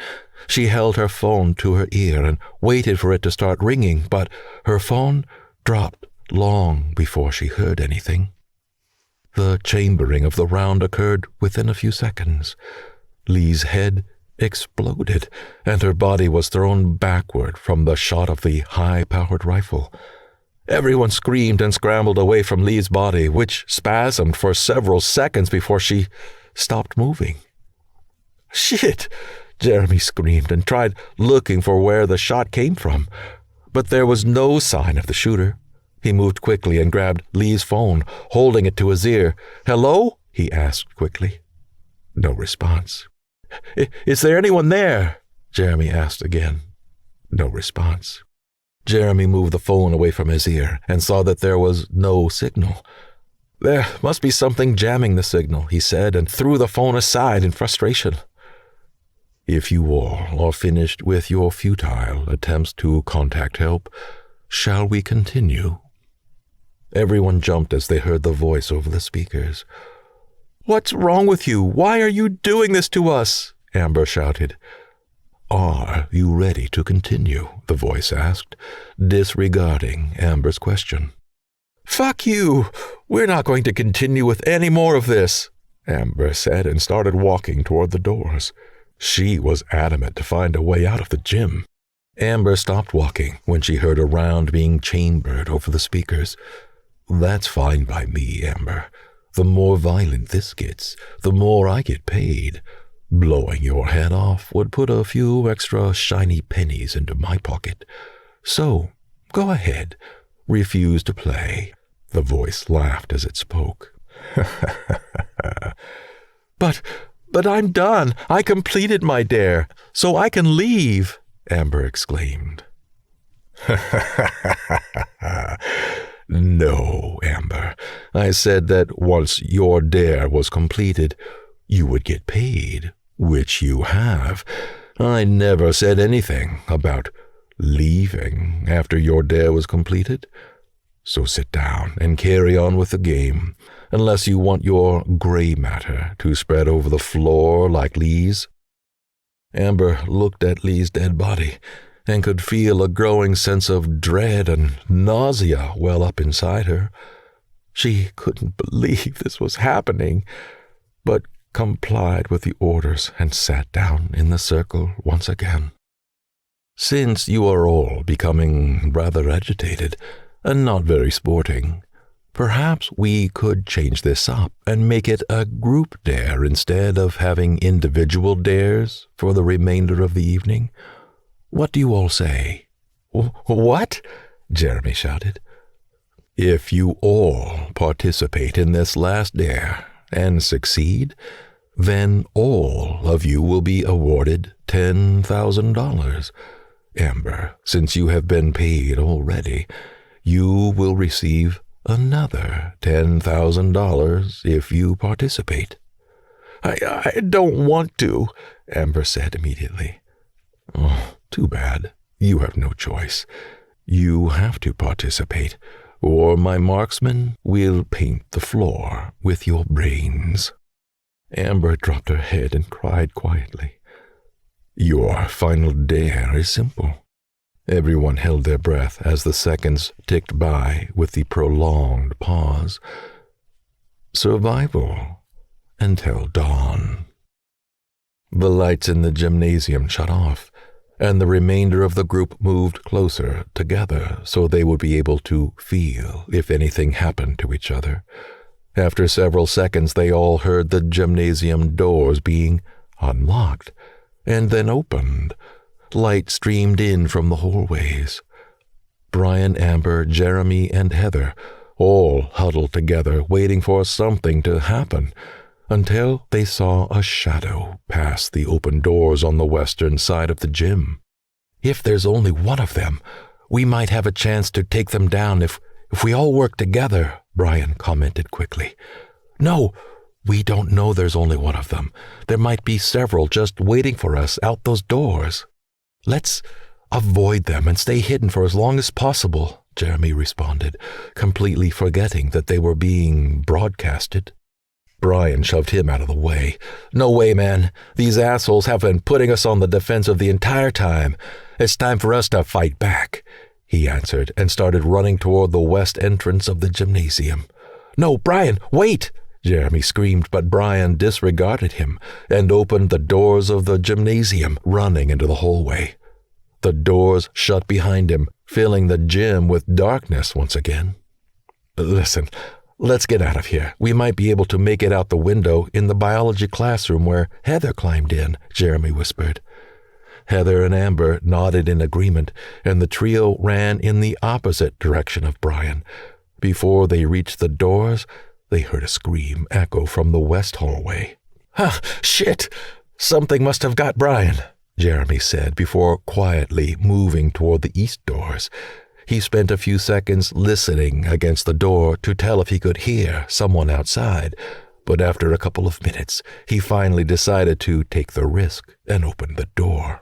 She held her phone to her ear and waited for it to start ringing, but her phone dropped long before she heard anything. The chambering of the round occurred within a few seconds. Lee's head exploded, and her body was thrown backward from the shot of the high-powered rifle. Everyone screamed and scrambled away from Lee's body, which spasmed for several seconds before she stopped moving. "Shit! Jeremy screamed and tried looking for where the shot came from. But there was no sign of the shooter. He moved quickly and grabbed Lee's phone, holding it to his ear. "Hello?" he asked quickly. No response. "Is there anyone there?" Jeremy asked again. No response. Jeremy moved the phone away from his ear and saw that there was no signal. "There must be something jamming the signal," he said, and threw the phone aside in frustration. "If you all are finished with your futile attempts to contact help, shall we continue?" Everyone jumped as they heard the voice over the speakers. "What's wrong with you? Why are you doing this to us?" Amber shouted. "Are you ready to continue?" the voice asked, disregarding Amber's question. "Fuck you! We're not going to continue with any more of this," Amber said and started walking toward the doors. She was adamant to find a way out of the gym. Amber stopped walking when she heard a round being chambered over the speakers. "That's fine by me, Amber. The more violent this gets, the more I get paid. Blowing your head off would put a few extra shiny pennies into my pocket. So, go ahead. Refuse to play." The voice laughed as it spoke. But I'm done. I completed my dare, so I can leave," Amber exclaimed. "No, Amber. I said that once your dare was completed, you would get paid, which you have. I never said anything about leaving after your dare was completed. So sit down and carry on with the game, unless you want your gray matter to spread over the floor like Lee's." Amber looked at Lee's dead body and could feel a growing sense of dread and nausea well up inside her. She couldn't believe this was happening, but complied with the orders and sat down in the circle once again. "Since you are all becoming rather agitated and not very sporting, perhaps we could change this up and make it a group dare instead of having individual dares for the remainder of the evening. What do you all say?" "What?" Jeremy shouted. "If you all participate in this last dare and succeed, then all of you will be awarded $10,000. Amber, since you have been paid already, you will receive another $10,000 if you participate." I don't want to," Amber said immediately. "Oh, too bad. You have no choice. You have to participate, or my marksman will paint the floor with your brains." Amber dropped her head and cried quietly. "Your final dare is simple." Everyone held their breath as the seconds ticked by with the prolonged pause. Survival until dawn. The lights in the gymnasium shut off, and the remainder of the group moved closer together so they would be able to feel if anything happened to each other. After several seconds, they all heard the gymnasium doors being unlocked and then opened. Light streamed in from the hallways. Brian, Amber, Jeremy, and Heather all huddled together, waiting for something to happen, until they saw a shadow pass the open doors on the western side of the gym. "If there's only one of them, we might have a chance to take them down if we all work together," Brian commented quickly. "No, we don't know there's only one of them. There might be several just waiting for us out those doors." "Let's avoid them and stay hidden for as long as possible," Jeremy responded, completely forgetting that they were being broadcasted. Brian shoved him out of the way. "No way, man. These assholes have been putting us on the defensive the entire time. It's time for us to fight back," he answered and started running toward the west entrance of the gymnasium. "No, Brian, wait!" Jeremy screamed, but Brian disregarded him and opened the doors of the gymnasium, running into the hallway. The doors shut behind him, filling the gym with darkness once again. "Listen, Let's get out of here. We might be able to make it out the window in the biology classroom where Heather climbed in, Jeremy whispered. Heather and Amber nodded in agreement, and the trio ran in the opposite direction of Brian. Before they reached the doors, they heard a scream echo from the west hallway. "Ah, shit! Something must have got Brian," Jeremy said before quietly moving toward the east doors. He spent a few seconds listening against the door to tell if he could hear someone outside, but after a couple of minutes, he finally decided to take the risk and open the door.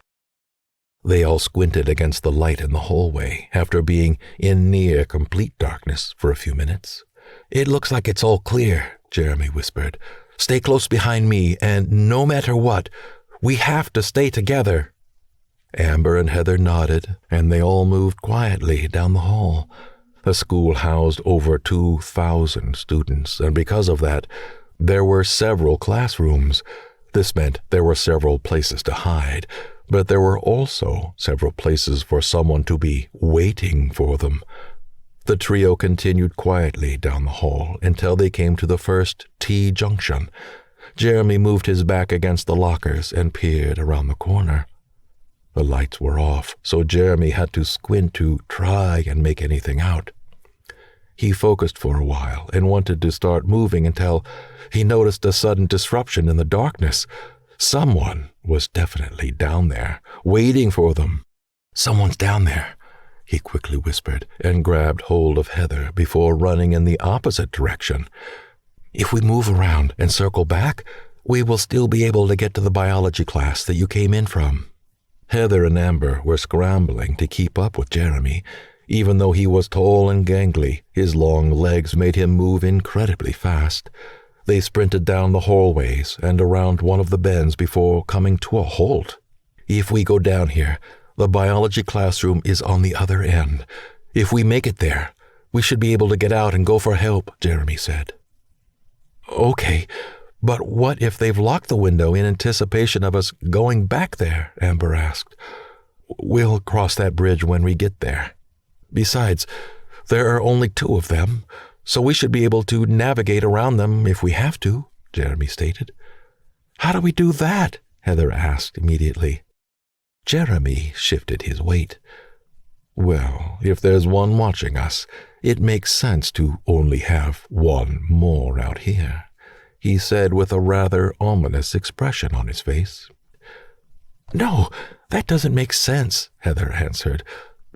They all squinted against the light in the hallway after being in near complete darkness for a few minutes. "It looks like it's all clear," Jeremy whispered. "Stay close behind me, and no matter what, we have to stay together." Amber and Heather nodded, and they all moved quietly down the hall. The school housed over 2,000 students, and because of that, there were several classrooms. This meant there were several places to hide, but there were also several places for someone to be waiting for them. The trio continued quietly down the hall until they came to the first T-junction. Jeremy moved his back against the lockers and peered around the corner. The lights were off, so Jeremy had to squint to try and make anything out. He focused for a while and wanted to start moving until he noticed a sudden disruption in the darkness. Someone was definitely down there, waiting for them. "Someone's down there," he quickly whispered and grabbed hold of Heather before running in the opposite direction. "If we move around and circle back, we will still be able to get to the biology class that you came in from." Heather and Amber were scrambling to keep up with Jeremy. Even though he was tall and gangly, his long legs made him move incredibly fast. They sprinted down the hallways and around one of the bends before coming to a halt. "If we go down here, the biology classroom is on the other end. If we make it there, we should be able to get out and go for help," Jeremy said. "Okay, but what if they've locked the window in anticipation of us going back there?" Amber asked. "We'll cross that bridge when we get there. Besides, there are only 2 of them, so we should be able to navigate around them if we have to," Jeremy stated. "How do we do that?" Heather asked immediately. Jeremy shifted his weight. "Well, if there's one watching us, it makes sense to only have one more out here," he said with a rather ominous expression on his face. "No, that doesn't make sense," Heather answered.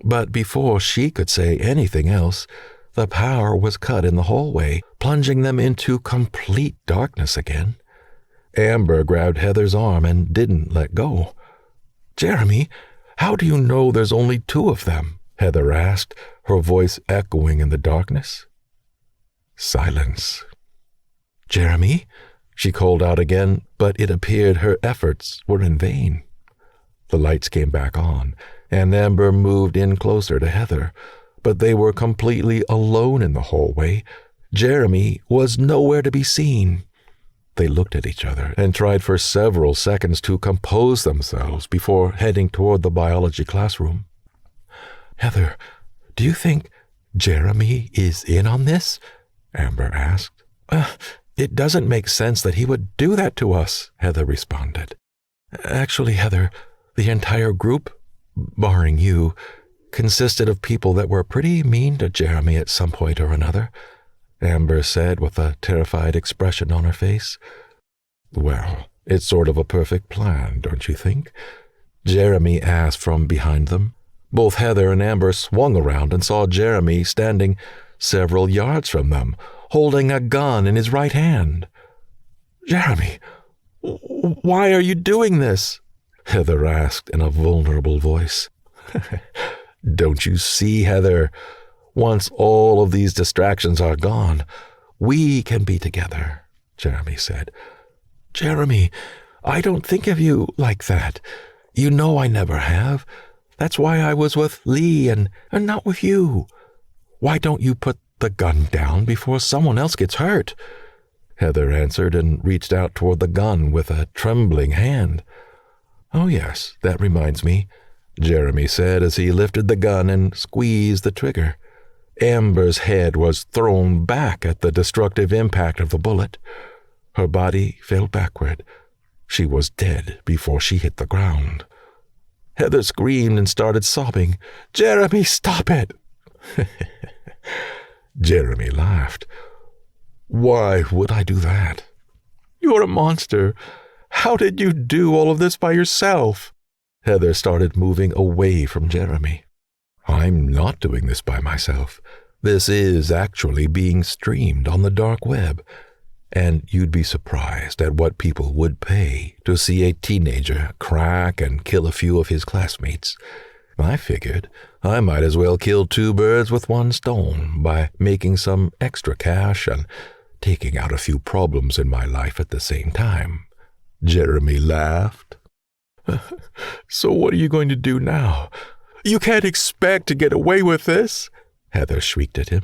But before she could say anything else, the power was cut in the hallway, plunging them into complete darkness again. Amber grabbed Heather's arm and didn't let go. "Jeremy, how do you know there's only 2 of them?" Heather asked, her voice echoing in the darkness. Silence. "Jeremy?" she called out again, but it appeared her efforts were in vain. The lights came back on, and Amber moved in closer to Heather, but they were completely alone in the hallway. Jeremy was nowhere to be seen. They looked at each other and tried for several seconds to compose themselves before heading toward the biology classroom. "Heather, do you think Jeremy is in on this?" Amber asked. It doesn't make sense that he would do that to us," Heather responded. "Actually, Heather, the entire group, barring you, consisted of people that were pretty mean to Jeremy at some point or another," Amber said with a terrified expression on her face. "Well, it's sort of a perfect plan, don't you think?" Jeremy asked from behind them. Both Heather and Amber swung around and saw Jeremy standing several yards from them, holding a gun in his right hand. "Jeremy, why are you doing this?" Heather asked in a vulnerable voice. "Don't you see, Heather? Once all of these distractions are gone, we can be together," Jeremy said. "Jeremy, I don't think of you like that. You know I never have. That's why I was with Lee and not with you. Why don't you put the gun down before someone else gets hurt?" Heather answered and reached out toward the gun with a trembling hand. "Oh yes, that reminds me," Jeremy said as he lifted the gun and squeezed the trigger. Amber's head was thrown back at the destructive impact of the bullet. Her body fell backward. She was dead before she hit the ground. Heather screamed and started sobbing. "Jeremy, stop it!" Jeremy laughed. "Why would I do that?" "You're a monster. How did you do all of this by yourself?" Heather started moving away from Jeremy. "I'm not doing this by myself. This is actually being streamed on the dark web, and you'd be surprised at what people would pay to see a teenager crack and kill a few of his classmates. I figured I might as well kill 2 birds with 1 stone by making some extra cash and taking out a few problems in my life at the same time." Jeremy laughed. "So what are you going to do now? You can't expect to get away with this," Heather shrieked at him.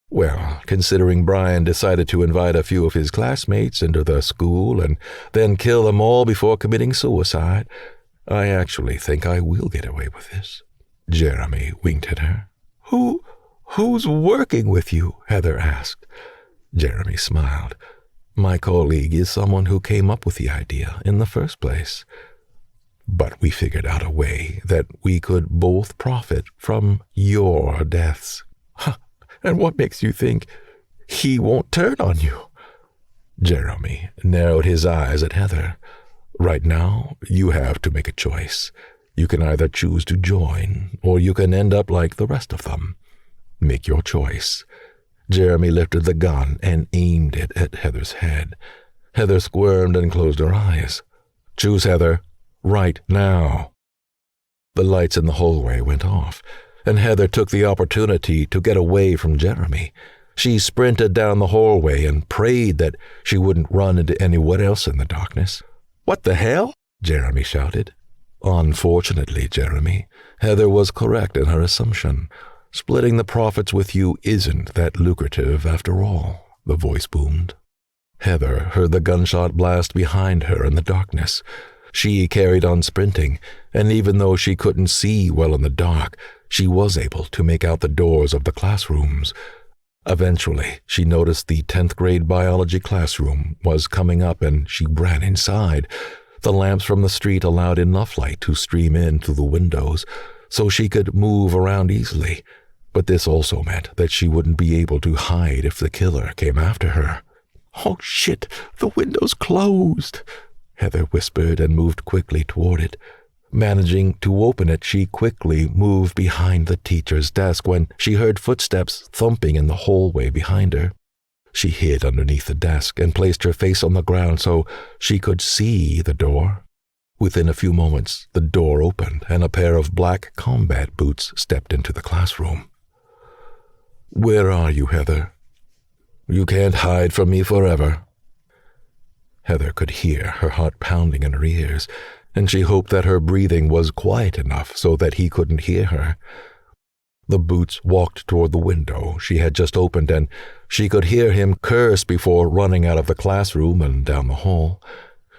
"Well, considering Brian decided to invite a few of his classmates into the school and then kill them all before committing suicide, I actually think I will get away with this." Jeremy winked at her. Who's working with you?" Heather asked. Jeremy smiled. "My colleague is someone who came up with the idea in the first place. But we figured out a way that we could both profit from your deaths." "And what makes you think he won't turn on you?" Jeremy narrowed his eyes at Heather. "Right now, you have to make a choice. You can either choose to join, or you can end up like the rest of them. Make your choice." Jeremy lifted the gun and aimed it at Heather's head. Heather squirmed and closed her eyes. "Choose, Heather. Right now." The lights in the hallway went off, and Heather took the opportunity to get away from Jeremy. She sprinted down the hallway and prayed that she wouldn't run into anyone else in the darkness. "What the hell?" Jeremy shouted. "Unfortunately, Jeremy, Heather was correct in her assumption. Splitting the profits with you isn't that lucrative after all," the voice boomed. Heather heard the gunshot blast behind her in the darkness. She carried on sprinting, and even though she couldn't see well in the dark, she was able to make out the doors of the classrooms. Eventually, she noticed the 10th grade biology classroom was coming up, and she ran inside. The lamps from the street allowed enough light to stream in through the windows, so she could move around easily. But this also meant that she wouldn't be able to hide if the killer came after her. "Oh shit, the window's closed," Heather whispered and moved quickly toward it. Managing to open it, she quickly moved behind the teacher's desk when she heard footsteps thumping in the hallway behind her. She hid underneath the desk and placed her face on the ground so she could see the door. Within a few moments, the door opened and a pair of black combat boots stepped into the classroom. "Where are you, Heather? You can't hide from me forever." Heather could hear her heart pounding in her ears, and she hoped that her breathing was quiet enough so that he couldn't hear her. The boots walked toward the window she had just opened, and she could hear him curse before running out of the classroom and down the hall.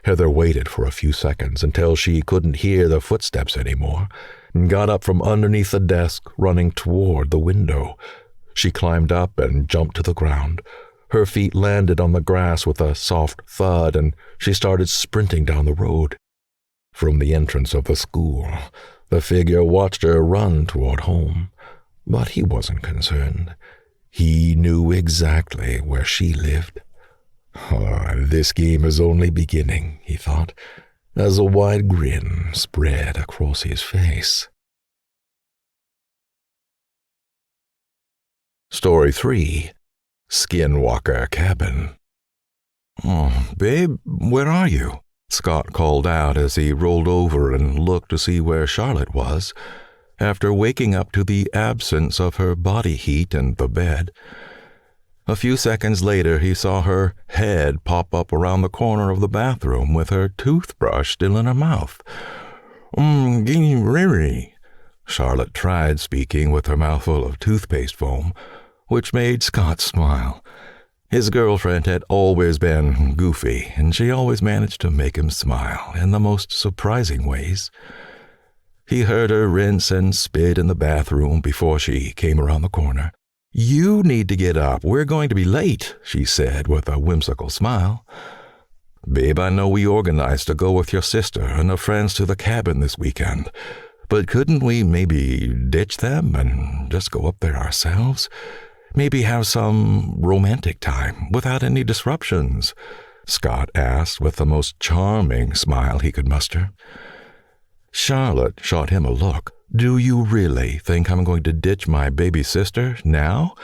Heather waited for a few seconds until she couldn't hear the footsteps anymore, and got up from underneath the desk, running toward the window. She climbed up and jumped to the ground. Her feet landed on the grass with a soft thud, and she started sprinting down the road. From the entrance of the school, the figure watched her run toward home, but he wasn't concerned. He knew exactly where she lived. This game is only beginning, he thought, as a wide grin spread across his face. Story 3. Skinwalker Cabin. "Oh, babe, where are you?" Scott called out as he rolled over and looked to see where Charlotte was, after waking up to the absence of her body heat in the bed. A few seconds later, he saw her head pop up around the corner of the bathroom with her toothbrush still in her mouth. Riri. Charlotte tried speaking with her mouth full of toothpaste foam, which made Scott smile. His girlfriend had always been goofy, and she always managed to make him smile in the most surprising ways. He heard her rinse and spit in the bathroom before she came around the corner. "You need to get up. We're going to be late," she said with a whimsical smile. "Babe, I know we organized to go with your sister and her friends to the cabin this weekend, but couldn't we maybe ditch them and just go up there ourselves? Maybe have some romantic time without any disruptions?" Scott asked with the most charming smile he could muster. Charlotte shot him a look. "Do you really think I'm going to ditch my baby sister now?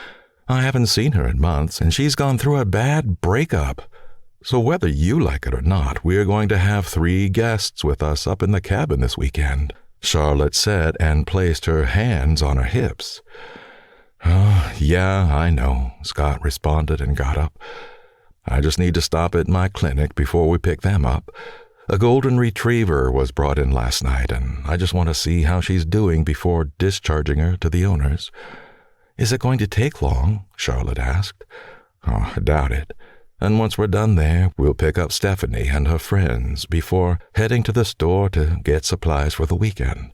I haven't seen her in months, and she's gone through a bad breakup. So whether you like it or not, we're going to have 3 guests with us up in the cabin this weekend," Charlotte said and placed her hands on her hips. "Oh, yeah, I know," Scott responded and got up. "I just need to stop at my clinic before we pick them up. A golden retriever was brought in last night, and I just want to see how she's doing before discharging her to the owners." "Is it going to take long?" Charlotte asked. "Oh, I doubt it. And once we're done there, we'll pick up Stephanie and her friends before heading to the store to get supplies for the weekend,"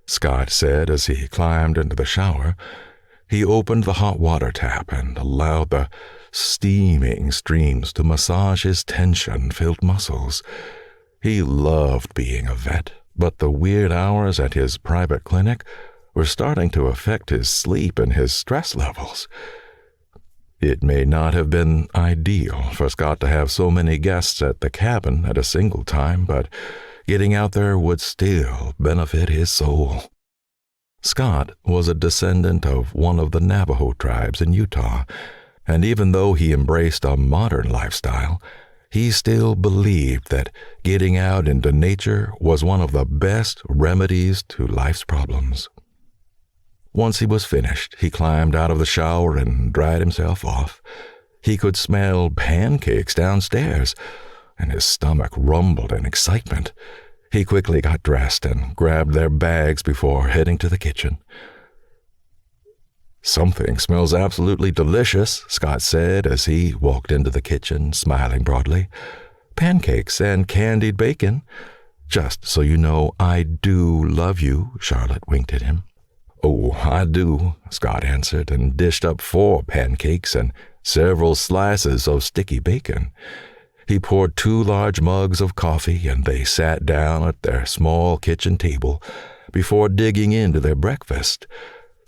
Scott said as he climbed into the shower. He opened the hot water tap and allowed the steaming streams to massage his tension-filled muscles. He loved being a vet, but the weird hours at his private clinic were starting to affect his sleep and his stress levels. It may not have been ideal for Scott to have so many guests at the cabin at a single time, but getting out there would still benefit his soul. Scott was a descendant of one of the Navajo tribes in Utah, and even though he embraced a modern lifestyle, he still believed that getting out into nature was one of the best remedies to life's problems. Once he was finished, he climbed out of the shower and dried himself off. He could smell pancakes downstairs, and his stomach rumbled in excitement. He quickly got dressed and grabbed their bags before heading to the kitchen. "Something smells absolutely delicious," Scott said as he walked into the kitchen, smiling broadly. "Pancakes and candied bacon. Just so you know, I do love you," Charlotte winked at him. "Oh, I do," Scott answered and dished up 4 pancakes and several slices of sticky bacon. He poured 2 large mugs of coffee and they sat down at their small kitchen table before digging into their breakfast.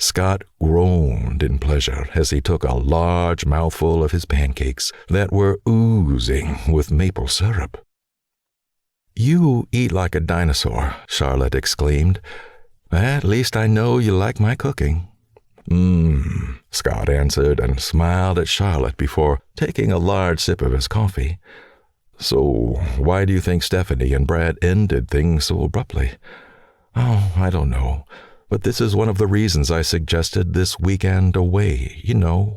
Scott groaned in pleasure as he took a large mouthful of his pancakes that were oozing with maple syrup. "You eat like a dinosaur," Charlotte exclaimed. "At least I know you like my cooking." Scott answered and smiled at Charlotte before taking a large sip of his coffee. "So, why do you think Stephanie and Brad ended things so abruptly?" "Oh, I don't know. But this is one of the reasons I suggested this weekend away,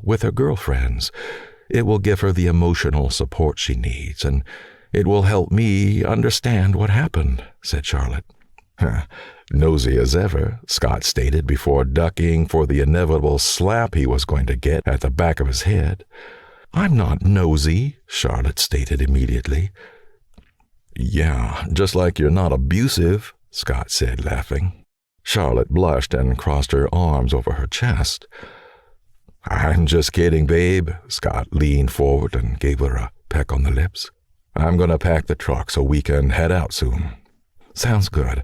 with her girlfriends. It will give her the emotional support she needs, and it will help me understand what happened," said Charlotte. "Nosy as ever," Scott stated before ducking for the inevitable slap he was going to get at the back of his head. "I'm not nosy," Charlotte stated immediately. "Yeah, just like you're not abusive," Scott said, laughing. Charlotte blushed and crossed her arms over her chest. "I'm just kidding, babe." Scott leaned forward and gave her a peck on the lips. "I'm going to pack the truck so we can head out soon." "Sounds good.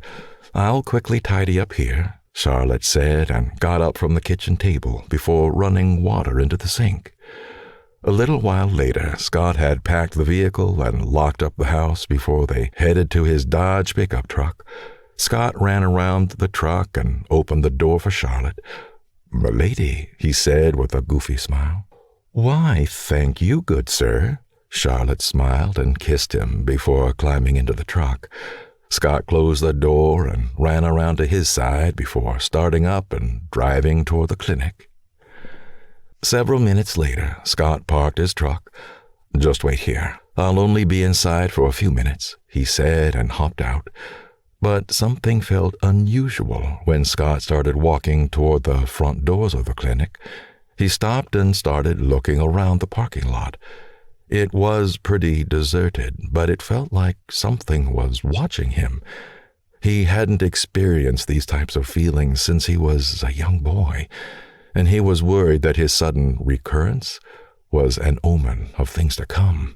I'll quickly tidy up here," Charlotte said and got up from the kitchen table before running water into the sink. A little while later, Scott had packed the vehicle and locked up the house before they headed to his Dodge pickup truck. Scott ran around the truck and opened the door for Charlotte. "M'lady," he said with a goofy smile. "Why, thank you, good sir." Charlotte smiled and kissed him before climbing into the truck. Scott closed the door and ran around to his side before starting up and driving toward the clinic. Several minutes later, Scott parked his truck. "Just wait here. I'll only be inside for a few minutes," he said and hopped out. But something felt unusual when Scott started walking toward the front doors of the clinic. He stopped and started looking around the parking lot. It was pretty deserted, but it felt like something was watching him. He hadn't experienced these types of feelings since he was a young boy, and he was worried that his sudden recurrence was an omen of things to come.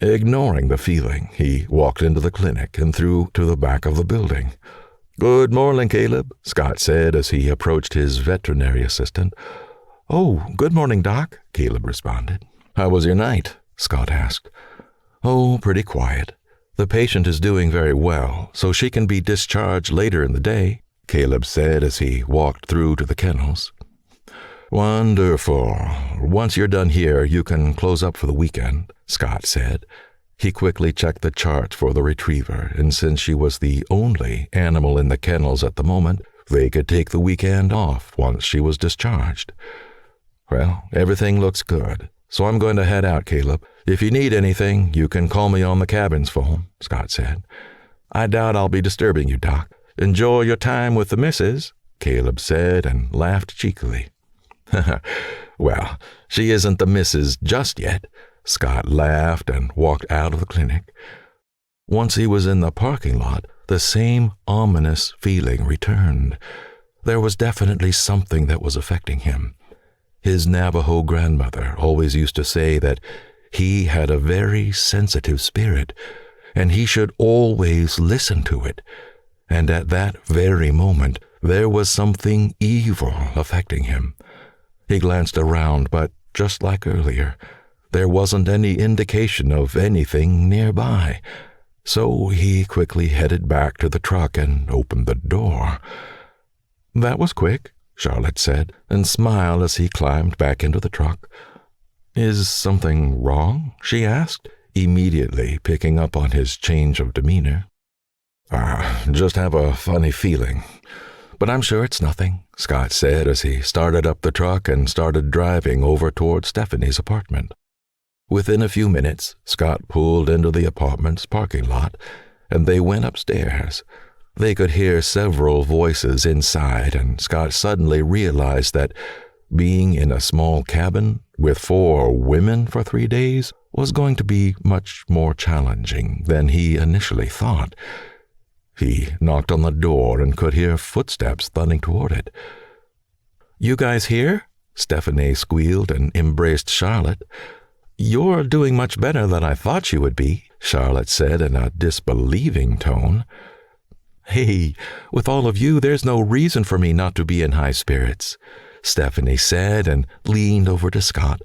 Ignoring the feeling, he walked into the clinic and through to the back of the building. "Good morning, Caleb," Scott said as he approached his veterinary assistant. "Oh, good morning, Doc," Caleb responded. "How was your night?" Scott asked. "Oh, pretty quiet. The patient is doing very well, so she can be discharged later in the day," Caleb said as he walked through to the kennels. "Wonderful. Once you're done here, you can close up for the weekend," Scott said. He quickly checked the charts for the retriever, and since she was the only animal in the kennels at the moment, they could take the weekend off once she was discharged. "Well, everything looks good, so I'm going to head out, Caleb. If you need anything, you can call me on the cabin's phone," Scott said. "I doubt I'll be disturbing you, Doc. Enjoy your time with the missus," Caleb said and laughed cheekily. "Well, she isn't the missus just yet," Scott laughed and walked out of the clinic. Once he was in the parking lot, the same ominous feeling returned. There was definitely something that was affecting him. His Navajo grandmother always used to say that he had a very sensitive spirit, and he should always listen to it. And at that very moment, there was something evil affecting him. He glanced around, but just like earlier, there wasn't any indication of anything nearby. So he quickly headed back to the truck and opened the door. "That was quick," Charlotte said, and smiled as he climbed back into the truck. "Is something wrong?" she asked, immediately picking up on his change of demeanor. Just have a funny feeling. But I'm sure it's nothing," Scott said as he started up the truck and started driving over toward Stephanie's apartment. Within a few minutes, Scott pulled into the apartment's parking lot, and they went upstairs. They could hear several voices inside, and Scott suddenly realized that being in a small cabin with 4 women for 3 days was going to be much more challenging than he initially thought. He knocked on the door and could hear footsteps thudding toward it. "You guys here?" Stephanie squealed and embraced Charlotte. "You're doing much better than I thought you would be," Charlotte said in a disbelieving tone. "Hey, with all of you, there's no reason for me not to be in high spirits," Stephanie said and leaned over to Scott.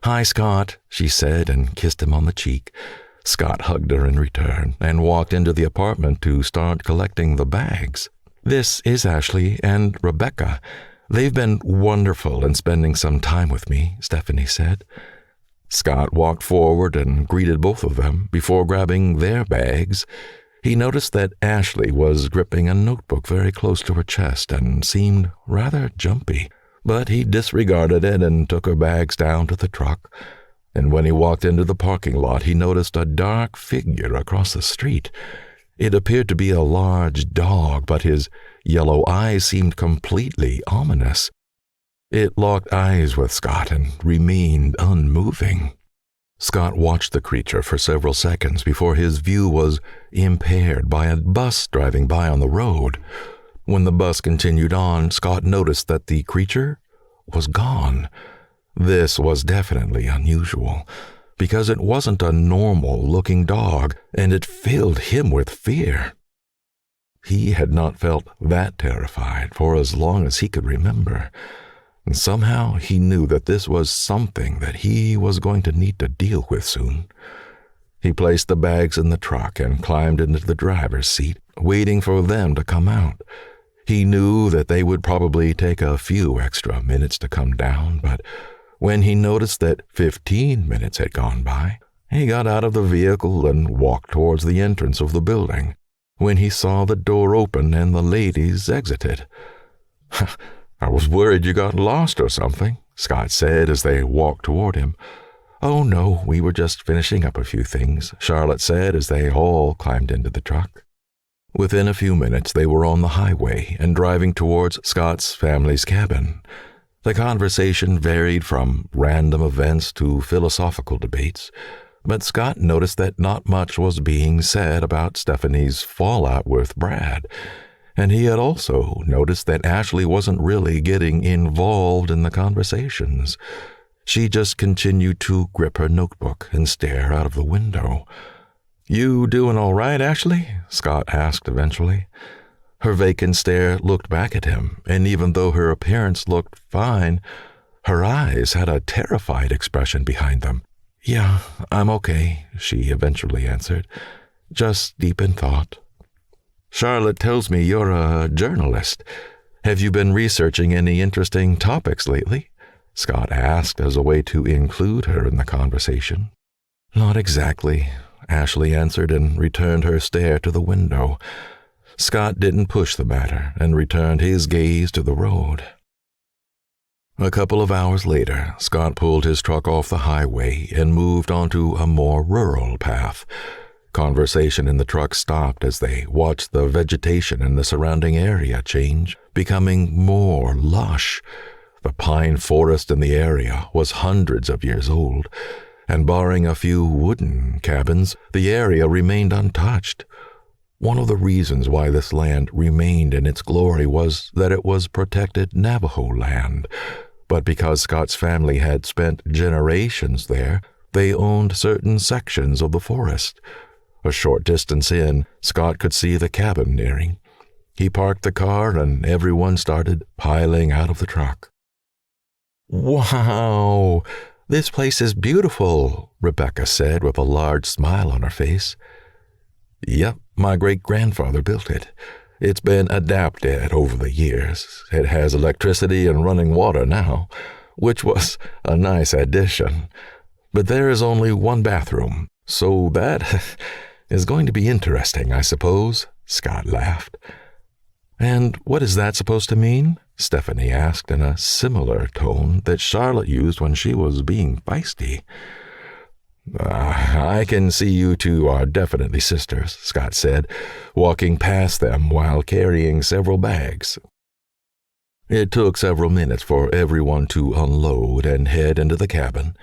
"Hi, Scott," she said and kissed him on the cheek. Scott hugged her in return and walked into the apartment to start collecting the bags. "This is Ashley and Rebecca. They've been wonderful in spending some time with me," Stephanie said. Scott walked forward and greeted both of them before grabbing their bags. He noticed that Ashley was gripping a notebook very close to her chest and seemed rather jumpy, but he disregarded it and took her bags down to the truck. And when he walked into the parking lot, he noticed a dark figure across the street. It appeared to be a large dog, but his yellow eyes seemed completely ominous. It locked eyes with Scott and remained unmoving. Scott watched the creature for several seconds before his view was impaired by a bus driving by on the road. When the bus continued on, Scott noticed that the creature was gone. This was definitely unusual, because it wasn't a normal-looking dog, and it filled him with fear. He had not felt that terrified for as long as he could remember, and somehow he knew that this was something that he was going to need to deal with soon. He placed the bags in the truck and climbed into the driver's seat, waiting for them to come out. He knew that they would probably take a few extra minutes to come down, but when he noticed that 15 minutes had gone by, he got out of the vehicle and walked towards the entrance of the building. When he saw the door open and the ladies exited. "I was worried you got lost or something," Scott said as they walked toward him. "Oh no, we were just finishing up a few things," Charlotte said as they all climbed into the truck. Within a few minutes they were on the highway and driving towards Scott's family's cabin. The conversation varied from random events to philosophical debates, but Scott noticed that not much was being said about Stephanie's fallout with Brad. and he had also noticed that Ashley wasn't really getting involved in the conversations. She just continued to grip her notebook and stare out of the window. "You doing all right, Ashley?" Scott asked eventually. Her vacant stare looked back at him, and even though her appearance looked fine, her eyes had a terrified expression behind them. "Yeah, I'm okay," she eventually answered, just deep in thought. "Charlotte tells me you're a journalist. Have you been researching any interesting topics lately?" Scott asked as a way to include her in the conversation. "Not exactly," Ashley answered and returned her stare to the window. Scott didn't push the matter and returned his gaze to the road. A couple of hours later, Scott pulled his truck off the highway and moved onto a more rural path. Conversation in the truck stopped as they watched the vegetation in the surrounding area change, becoming more lush. The pine forest in the area was hundreds of years old, and barring a few wooden cabins, the area remained untouched. One of the reasons why this land remained in its glory was that it was protected Navajo land, but because Scott's family had spent generations there, they owned certain sections of the forest. A short distance in, Scott could see the cabin nearing. He parked the car and everyone started piling out of the truck. "Wow, this place is beautiful," Rebecca said with a large smile on her face. "Yep, my great-grandfather built it. It's been adapted over the years. It has electricity and running water now, which was a nice addition. But there is only one bathroom, so that is going to be interesting, I suppose," Scott laughed. "And what is that supposed to mean?" Stephanie asked in a similar tone that Charlotte used when she was being feisty. "I can see you two are definitely sisters," Scott said, walking past them while carrying several bags. It took several minutes for everyone to unload and head into the cabin.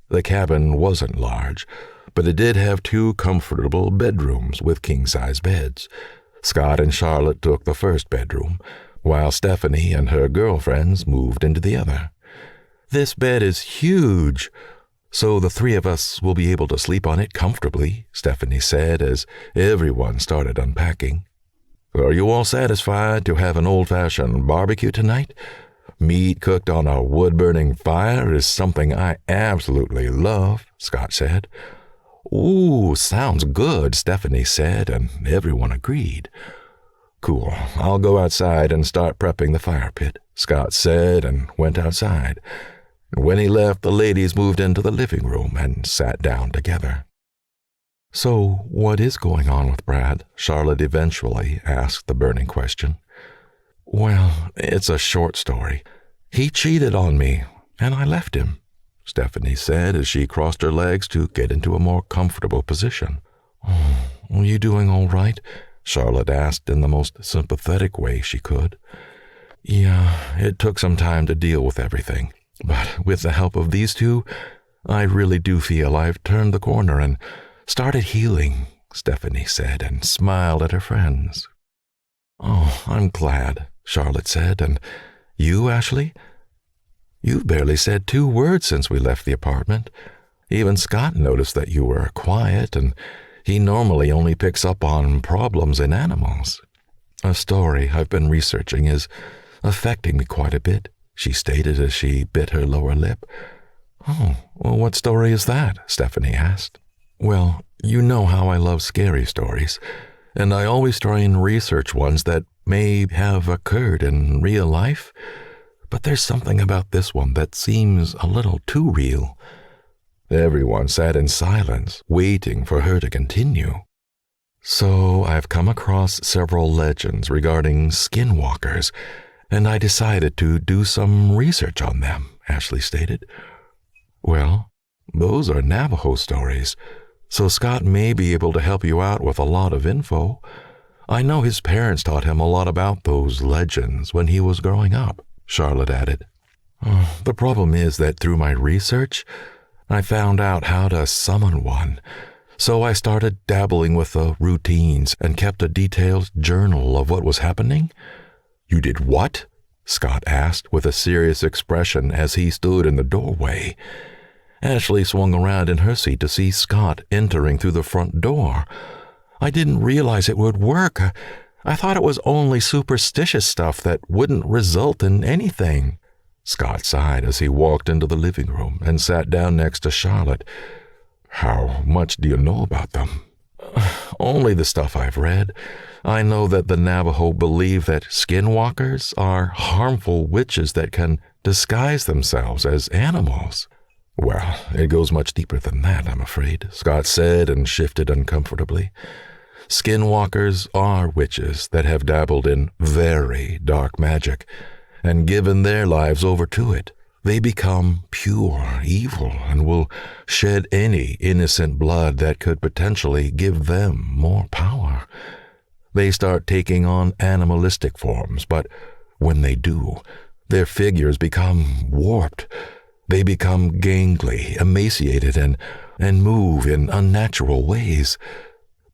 The cabin wasn't large, but it did have 2 comfortable bedrooms with king-size beds. Scott and Charlotte took the first bedroom, while Stephanie and her girlfriends moved into the other. "This bed is huge, so the 3 of us will be able to sleep on it comfortably," Stephanie said as everyone started unpacking. "Are you all satisfied to have an old-fashioned barbecue tonight? Meat cooked on a wood-burning fire is something I absolutely love," Scott said. "Ooh, sounds good," Stephanie said, and everyone agreed. "Cool, I'll go outside and start prepping the fire pit," Scott said and went outside. When he left, the ladies moved into the living room and sat down together. "So, what is going on with Brad?" Charlotte eventually asked the burning question. "Well, it's a short story. He cheated on me, and I left him," Stephanie said as she crossed her legs to get into a more comfortable position. "Oh, are you doing all right?" Charlotte asked in the most sympathetic way she could. "Yeah, it took some time to deal with everything. But with the help of these 2, I really do feel I've turned the corner and started healing," Stephanie said and smiled at her friends. "Oh, I'm glad," Charlotte said. "And you, Ashley? You've barely said 2 words since we left the apartment. Even Scott noticed that you were quiet, and he normally only picks up on problems in animals. A story I've been researching is affecting me quite a bit," she stated as she bit her lower lip. "Oh, well, what story is that?" Stephanie asked. "Well, you know how I love scary stories, and I always try and research ones that may have occurred in real life, but there's something about this one that seems a little too real." Everyone sat in silence, waiting for her to continue. "So I've come across several legends regarding skinwalkers, and I decided to do some research on them," Ashley stated. "Well, those are Navajo stories, so Scott may be able to help you out with a lot of info. I know his parents taught him a lot about those legends when he was growing up," Charlotte added. "The problem is that through my research, I found out how to summon one, So I started dabbling with the routines and kept a detailed journal of what was happening. You did what? Scott asked with a serious expression as he stood in the doorway. Ashley swung around in her seat to see Scott entering through the front door. I didn't realize it would work. I thought it was only superstitious stuff that wouldn't result in anything. Scott sighed as he walked into the living room and sat down next to Charlotte. How much do you know about them? Only the stuff I've read. I know that the Navajo believe that skinwalkers are harmful witches that can disguise themselves as animals. Well, it goes much deeper than that, I'm afraid, Scott said and shifted uncomfortably. Skinwalkers are witches that have dabbled in very dark magic and given their lives over to it. They become pure evil and will shed any innocent blood that could potentially give them more power. They start taking on animalistic forms, but when they do, their figures become warped. They become gangly, emaciated, and move in unnatural ways.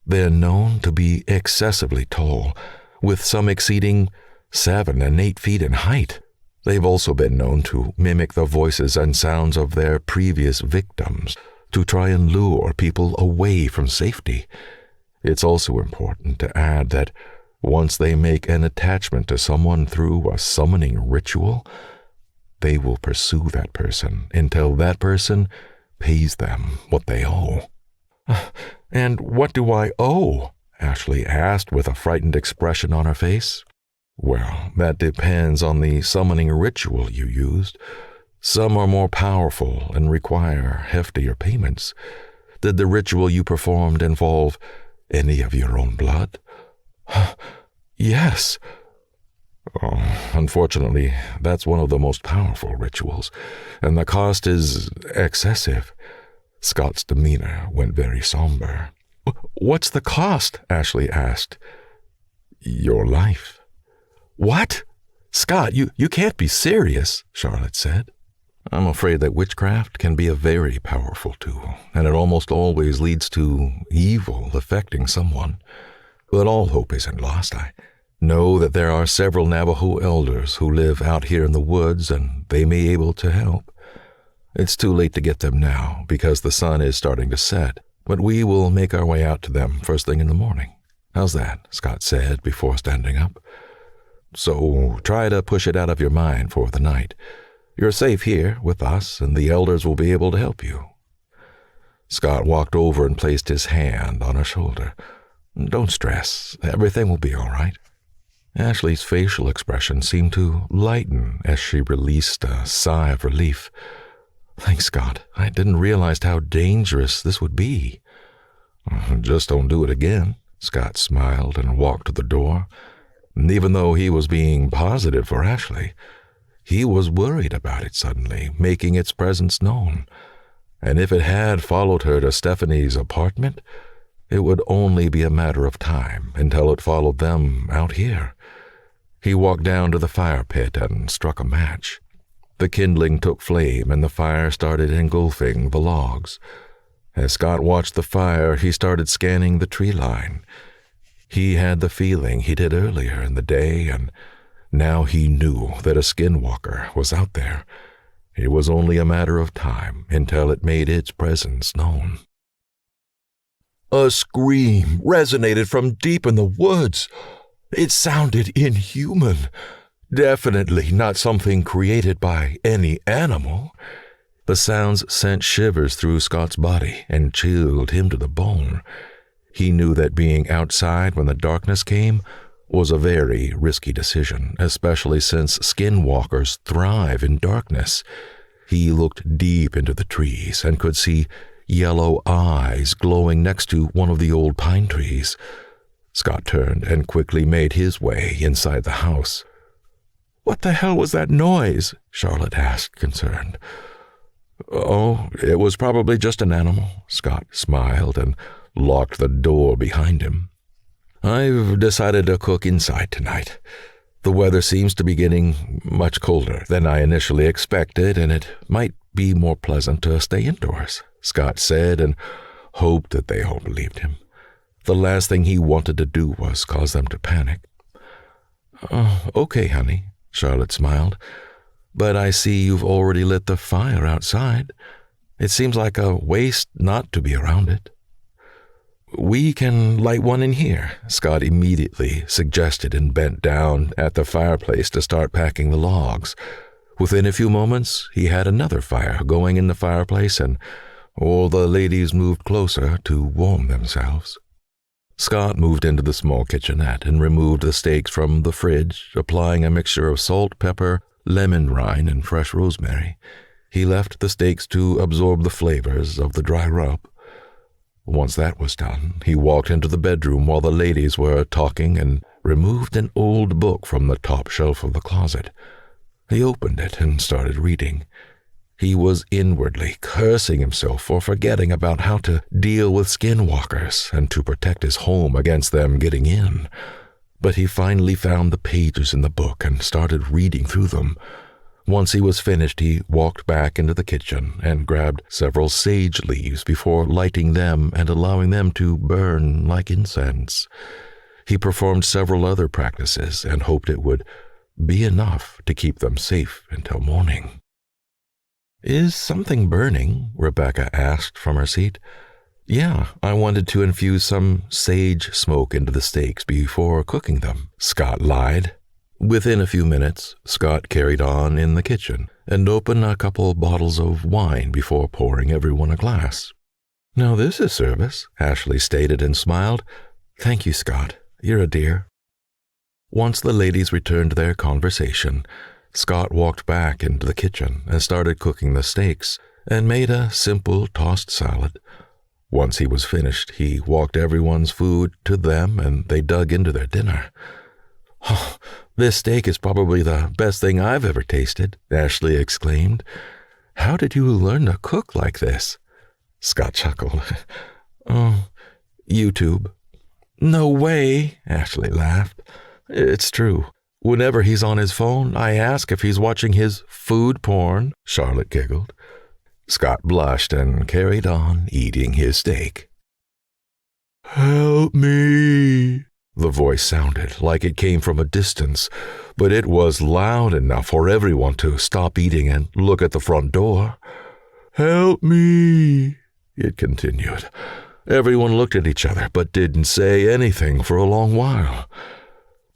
They're known to be excessively tall, with some exceeding 7 and 8 feet in height. They've also been known to mimic the voices and sounds of their previous victims to try and lure people away from safety. It's also important to add that once they make an attachment to someone through a summoning ritual, they will pursue that person until that person pays them what they owe. And what do I owe? Ashley asked with a frightened expression on her face. Well, that depends on the summoning ritual you used. Some are more powerful and require heftier payments. Did the ritual you performed involve any of your own blood? Yes. Oh, unfortunately, that's one of the most powerful rituals, and the cost is excessive. Scott's demeanor went very somber. What's the cost? Ashley asked. Your life. What? Scott, you can't be serious, Charlotte said. I'm afraid that witchcraft can be a very powerful tool, and it almost always leads to evil affecting someone. But all hope isn't lost. I know that there are several Navajo elders who live out here in the woods, and they may be able to help. It's too late to get them now, because the sun is starting to set, but we will make our way out to them first thing in the morning. How's that? Scott said before standing up. So try to push it out of your mind for the night. You're safe here with us, and the elders will be able to help you. Scott walked over and placed his hand on her shoulder. Don't stress. Everything will be all right. Ashley's facial expression seemed to lighten as she released a sigh of relief. Thanks, God. I didn't realize how dangerous this would be. Just don't do it again. Scott smiled and walked to the door. And even though he was being positive for Ashley, he was worried about it suddenly, making its presence known. And if it had followed her to Stephanie's apartment, it would only be a matter of time until it followed them out here. He walked down to the fire pit and struck a match. The kindling took flame and the fire started engulfing the logs. As Scott watched the fire, he started scanning the tree line. He had the feeling he did earlier in the day, and now he knew that a skinwalker was out there. It was only a matter of time until it made its presence known. A scream resonated from deep in the woods. It sounded inhuman. Definitely not something created by any animal. The sounds sent shivers through Scott's body and chilled him to the bone. He knew that being outside when the darkness came was a very risky decision, especially since skinwalkers thrive in darkness. He looked deep into the trees and could see yellow eyes glowing next to one of the old pine trees. Scott turned and quickly made his way inside the house. What the hell was that noise? Charlotte asked, concerned. Oh, it was probably just an animal. Scott smiled and locked the door behind him. I've decided to cook inside tonight. The weather seems to be getting much colder than I initially expected, and it might be more pleasant to stay indoors, Scott said, and hoped that they all believed him. The last thing he wanted to do was cause them to panic. Okay, honey, Charlotte smiled. But I see you've already lit the fire outside. It seems like a waste not to be around it. We can light one in here, Scott immediately suggested and bent down at the fireplace to start packing the logs. Within a few moments, he had another fire going in the fireplace, and all the ladies moved closer to warm themselves. Scott moved into the small kitchenette and removed the steaks from the fridge, applying a mixture of salt, pepper, lemon rind, and fresh rosemary. He left the steaks to absorb the flavors of the dry rub. Once that was done, he walked into the bedroom while the ladies were talking and removed an old book from the top shelf of the closet. He opened it and started reading. He was inwardly cursing himself for forgetting about how to deal with skinwalkers and to protect his home against them getting in. But he finally found the pages in the book and started reading through them. Once he was finished, he walked back into the kitchen and grabbed several sage leaves before lighting them and allowing them to burn like incense. He performed several other practices and hoped it would be enough to keep them safe until morning. Is something burning? Rebecca asked from her seat. Yeah, I wanted to infuse some sage smoke into the steaks before cooking them, Scott lied. Within a few minutes, Scott carried on in the kitchen and opened a couple bottles of wine before pouring everyone a glass. Now this is service, Ashley stated and smiled. Thank you, Scott. You're a dear. Once the ladies returned to their conversation, Scott walked back into the kitchen and started cooking the steaks and made a simple tossed salad. Once he was finished, he walked everyone's food to them and they dug into their dinner. Oh, this steak is probably the best thing I've ever tasted, Ashley exclaimed. How did you learn to cook like this? Scott chuckled. Oh, YouTube. No way, Ashley laughed. It's true. Whenever he's on his phone, I ask if he's watching his food porn, Charlotte giggled. Scott blushed and carried on eating his steak. Help me, the voice sounded like it came from a distance, but it was loud enough for everyone to stop eating and look at the front door. Help me, it continued. Everyone looked at each other but didn't say anything for a long while.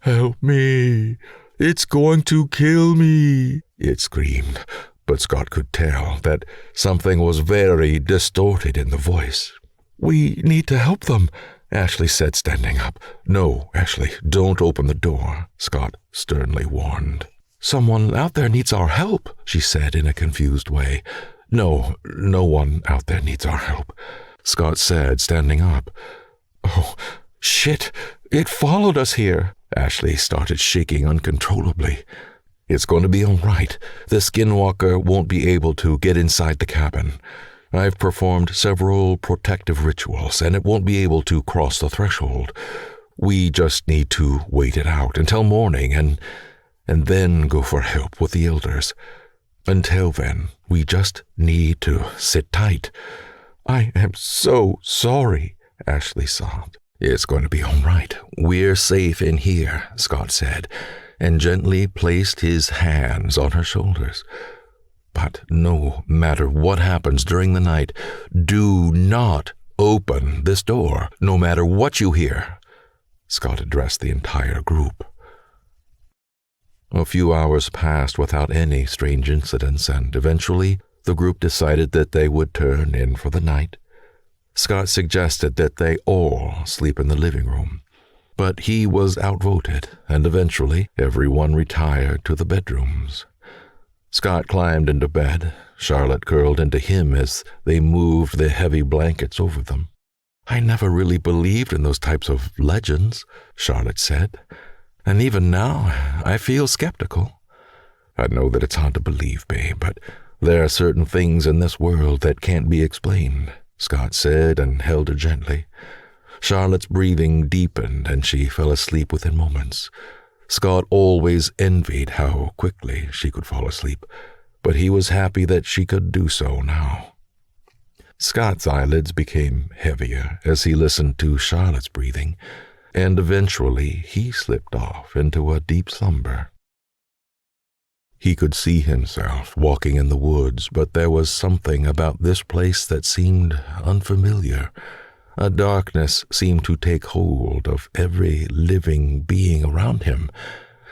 Help me, it's going to kill me, it screamed, but Scott could tell that something was very distorted in the voice. We need to help them, Ashley said, standing up. No, Ashley, don't open the door, Scott sternly warned. Someone out there needs our help, she said in a confused way. No one out there needs our help, Scott said, standing up. Oh, shit, it followed us here. Ashley started shaking uncontrollably. It's going to be all right. The skinwalker won't be able to get inside the cabin. I've performed several protective rituals, and it won't be able to cross the threshold. We just need to wait it out until morning and then go for help with the elders. Until then, we just need to sit tight. I am so sorry, Ashley sobbed. It's going to be all right. We're safe in here, Scott said, and gently placed his hands on her shoulders. But no matter what happens during the night, do not open this door, no matter what you hear. Scott addressed the entire group. A few hours passed without any strange incidents, and eventually the group decided that they would turn in for the night. Scott suggested that they all sleep in the living room, but he was outvoted, and eventually everyone retired to the bedrooms. Scott climbed into bed. Charlotte curled into him as they moved the heavy blankets over them. I never really believed in those types of legends, Charlotte said, and even now I feel skeptical. I know that it's hard to believe, babe, but there are certain things in this world that can't be explained, Scott said and held her gently. Charlotte's breathing deepened and she fell asleep within moments. Scott always envied how quickly she could fall asleep, but he was happy that she could do so now. Scott's eyelids became heavier as he listened to Charlotte's breathing, and eventually he slipped off into a deep slumber. He could see himself walking in the woods, but there was something about this place that seemed unfamiliar. A darkness seemed to take hold of every living being around him.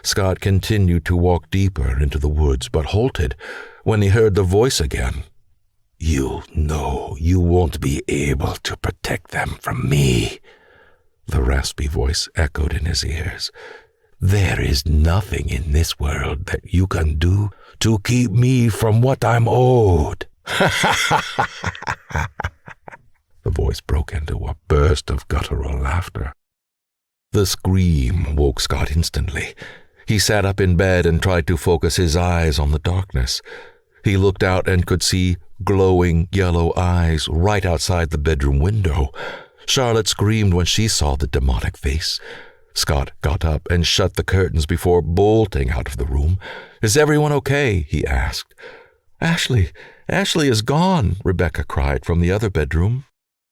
Scott continued to walk deeper into the woods, but halted when he heard the voice again. "You know you won't be able to protect them from me," the raspy voice echoed in his ears. "There is nothing in this world that you can do to keep me from what I'm owed." The voice broke into a burst of guttural laughter. The scream woke Scott instantly. He sat up in bed and tried to focus his eyes on the darkness. He looked out and could see glowing yellow eyes right outside the bedroom window. Charlotte screamed when she saw the demonic face. Scott got up and shut the curtains before bolting out of the room. "Is everyone okay?" he asked. Ashley is gone," Rebecca cried from the other bedroom.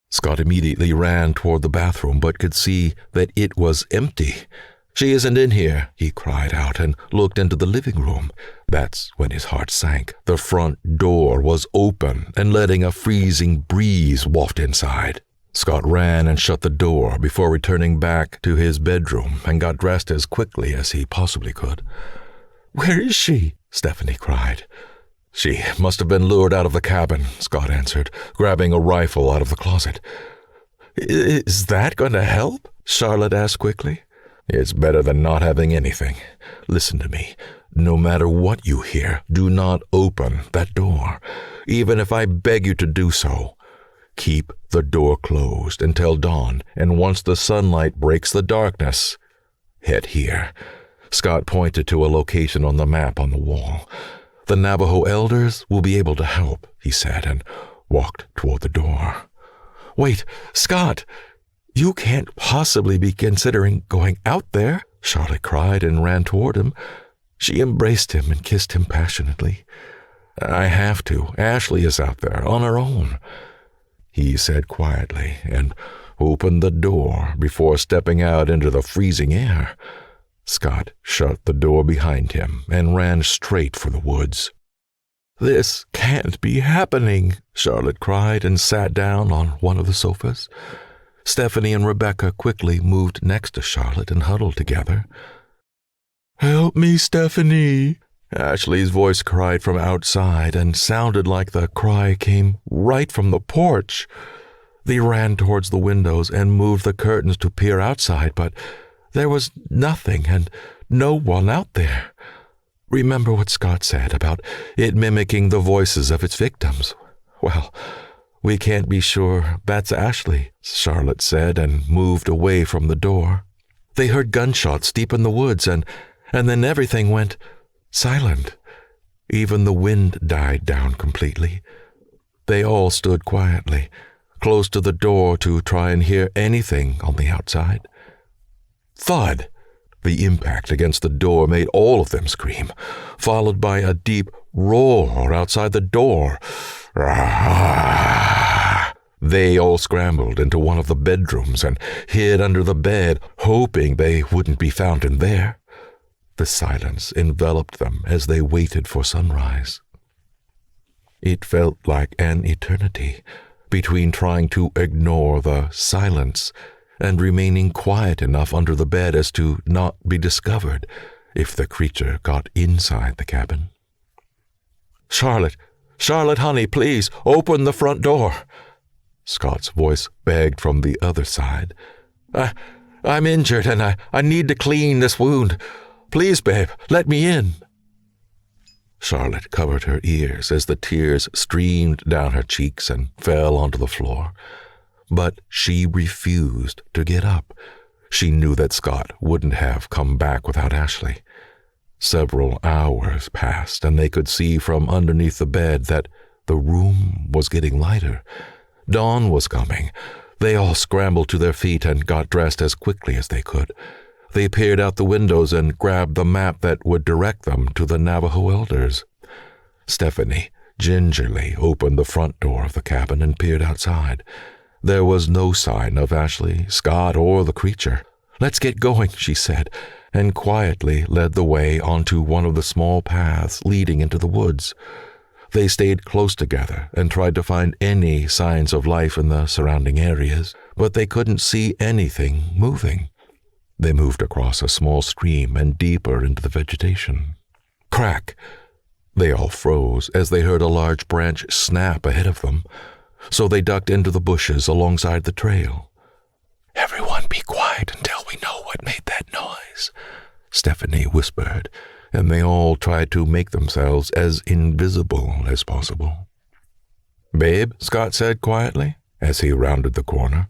Scott immediately ran toward the bathroom but could see that it was empty. "She isn't in here," he cried out and looked into the living room. That's when his heart sank. The front door was open and letting a freezing breeze waft inside. Scott ran and shut the door before returning back to his bedroom and got dressed as quickly as he possibly could. "Where is she?" Stephanie cried. "She must have been lured out of the cabin," Scott answered, grabbing a rifle out of the closet. "Is that going to help?" Charlotte asked quickly. "It's better than not having anything. Listen to me. No matter what you hear, do not open that door, even if I beg you to do so. Keep the door closed until dawn, and once the sunlight breaks the darkness, head here." Scott pointed to a location on the map on the wall. "The Navajo elders will be able to help," he said, and walked toward the door. "Wait, Scott! You can't possibly be considering going out there," Charlotte cried and ran toward him. She embraced him and kissed him passionately. "I have to. Ashley is out there on her own," he said quietly, and opened the door before stepping out into the freezing air. Scott shut the door behind him and ran straight for the woods. "This can't be happening," Charlotte cried and sat down on one of the sofas. Stephanie and Rebecca quickly moved next to Charlotte and huddled together. "Help me, Stephanie," Ashley's voice cried from outside and sounded like the cry came right from the porch. They ran towards the windows and moved the curtains to peer outside, but there was nothing and no one out there. Remember what Scott said about it mimicking the voices of its victims? Well, we can't be sure that's Ashley, Charlotte said and moved away from the door. They heard gunshots deep in the woods and then everything went silent. Even the wind died down completely. They all stood quietly, close to the door to try and hear anything on the outside. Thud! The impact against the door made all of them scream, followed by a deep roar outside the door. They all scrambled into one of the bedrooms and hid under the bed, hoping they wouldn't be found in there. The silence enveloped them as they waited for sunrise. It felt like an eternity between trying to ignore the silence and remaining quiet enough under the bed as to not be discovered if the creature got inside the cabin. Charlotte, honey, please, open the front door," Scott's voice begged from the other side. I'm injured and I need to clean this wound. Please, babe, let me in." Charlotte covered her ears as the tears streamed down her cheeks and fell onto the floor. But she refused to get up. She knew that Scott wouldn't have come back without Ashley. Several hours passed, and they could see from underneath the bed that the room was getting lighter. Dawn was coming. They all scrambled to their feet and got dressed as quickly as they could. They peered out the windows and grabbed the map that would direct them to the Navajo elders. "Stephanie, gingerly opened the front door of the cabin and peered outside. There was no sign of Ashley, Scott, or the creature. "Let's get going," she said, and quietly led the way onto one of the small paths leading into the woods. They stayed close together and tried to find any signs of life in the surrounding areas, but they couldn't see anything moving. They moved across a small stream and deeper into the vegetation. Crack! They all froze as they heard a large branch snap ahead of them, so they ducked into the bushes alongside the trail. "Everyone be quiet until we know what made that noise," Stephanie whispered, and they all tried to make themselves as invisible as possible. "Babe," Scott said quietly, as he rounded the corner,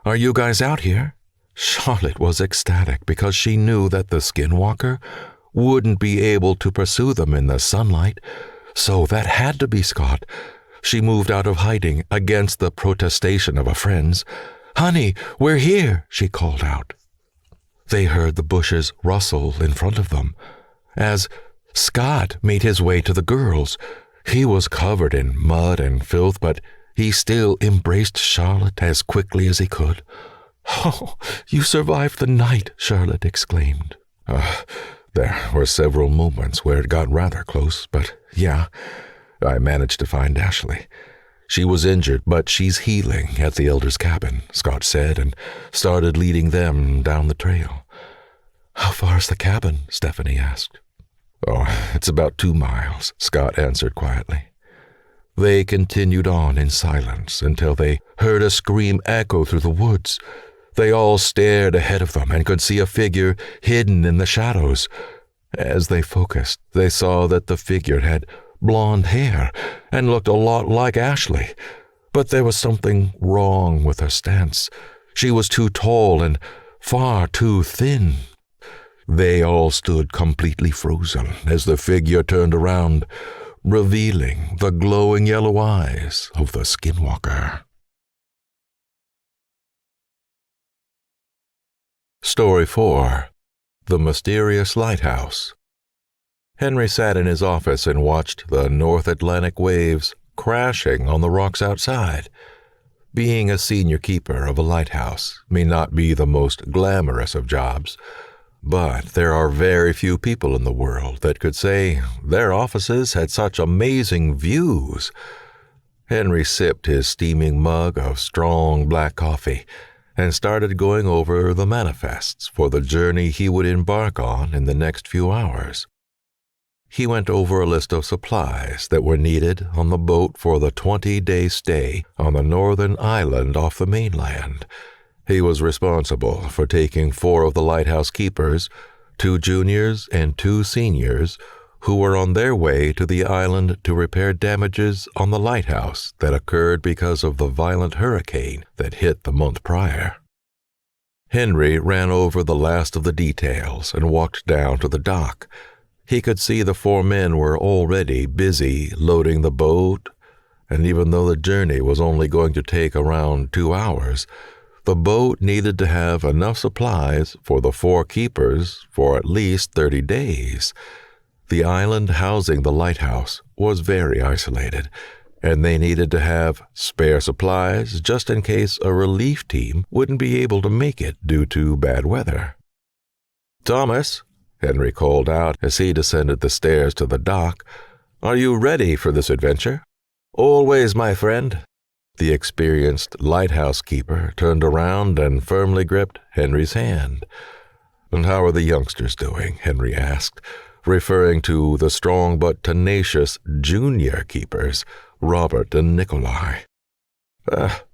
"are you guys out here?" Charlotte was ecstatic because she knew that the skinwalker wouldn't be able to pursue them in the sunlight, so that had to be Scott. She moved out of hiding against the protestation of her friends. "Honey, we're here," she called out. They heard the bushes rustle in front of them as Scott made his way to the girls. He was covered in mud and filth, but he still embraced Charlotte as quickly as he could. "Oh, you survived the night," Charlotte exclaimed. There were several moments where it got rather close, but yeah, I managed to find Ashley. She was injured, but she's healing at the elder's cabin," Scott said, and started leading them down the trail. "How far is the cabin?" Stephanie asked. "Oh, it's about 2 miles," Scott answered quietly. They continued on in silence until they heard a scream echo through the woods. They all stared ahead of them and could see a figure hidden in the shadows. As they focused, they saw that the figure had blonde hair and looked a lot like Ashley. But there was something wrong with her stance. She was too tall and far too thin. They all stood completely frozen as the figure turned around, revealing the glowing yellow eyes of the skinwalker. Story 4. The Mysterious Lighthouse. Henry sat in his office and watched the North Atlantic waves crashing on the rocks outside. Being a senior keeper of a lighthouse may not be the most glamorous of jobs, but there are very few people in the world that could say their offices had such amazing views. Henry sipped his steaming mug of strong black coffee and started going over the manifests for the journey he would embark on in the next few hours. He went over a list of supplies that were needed on the boat for the 20-day stay on the northern island off the mainland. He was responsible for taking 4 of the lighthouse keepers, 2 juniors and 2 seniors, who were on their way to the island to repair damages on the lighthouse that occurred because of the violent hurricane that hit the month prior. Henry ran over the last of the details and walked down to the dock. He could see the 4 men were already busy loading the boat, and even though the journey was only going to take around 2 hours, the boat needed to have enough supplies for the 4 keepers for at least 30 days. The island housing the lighthouse was very isolated, and they needed to have spare supplies just in case a relief team wouldn't be able to make it due to bad weather. "Thomas," Henry called out as he descended the stairs to the dock, "are you ready for this adventure?" "Always, my friend." The experienced lighthouse keeper turned around and firmly gripped Henry's hand. "And how are the youngsters doing?" Henry asked, referring to the strong but tenacious junior keepers, Robert and Nikolai.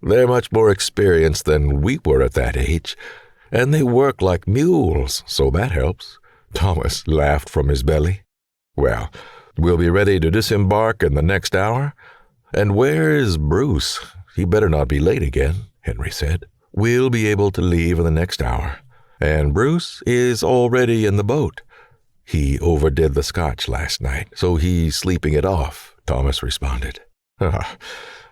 They're much more experienced than we were at that age, and they work like mules, so that helps." Thomas laughed from his belly. "Well, we'll be ready to disembark in the next hour. And where is Bruce? He better not be late again," Henry said. "We'll be able to leave in the next hour, and Bruce is already in the boat. He overdid the scotch last night, so he's sleeping it off," Thomas responded.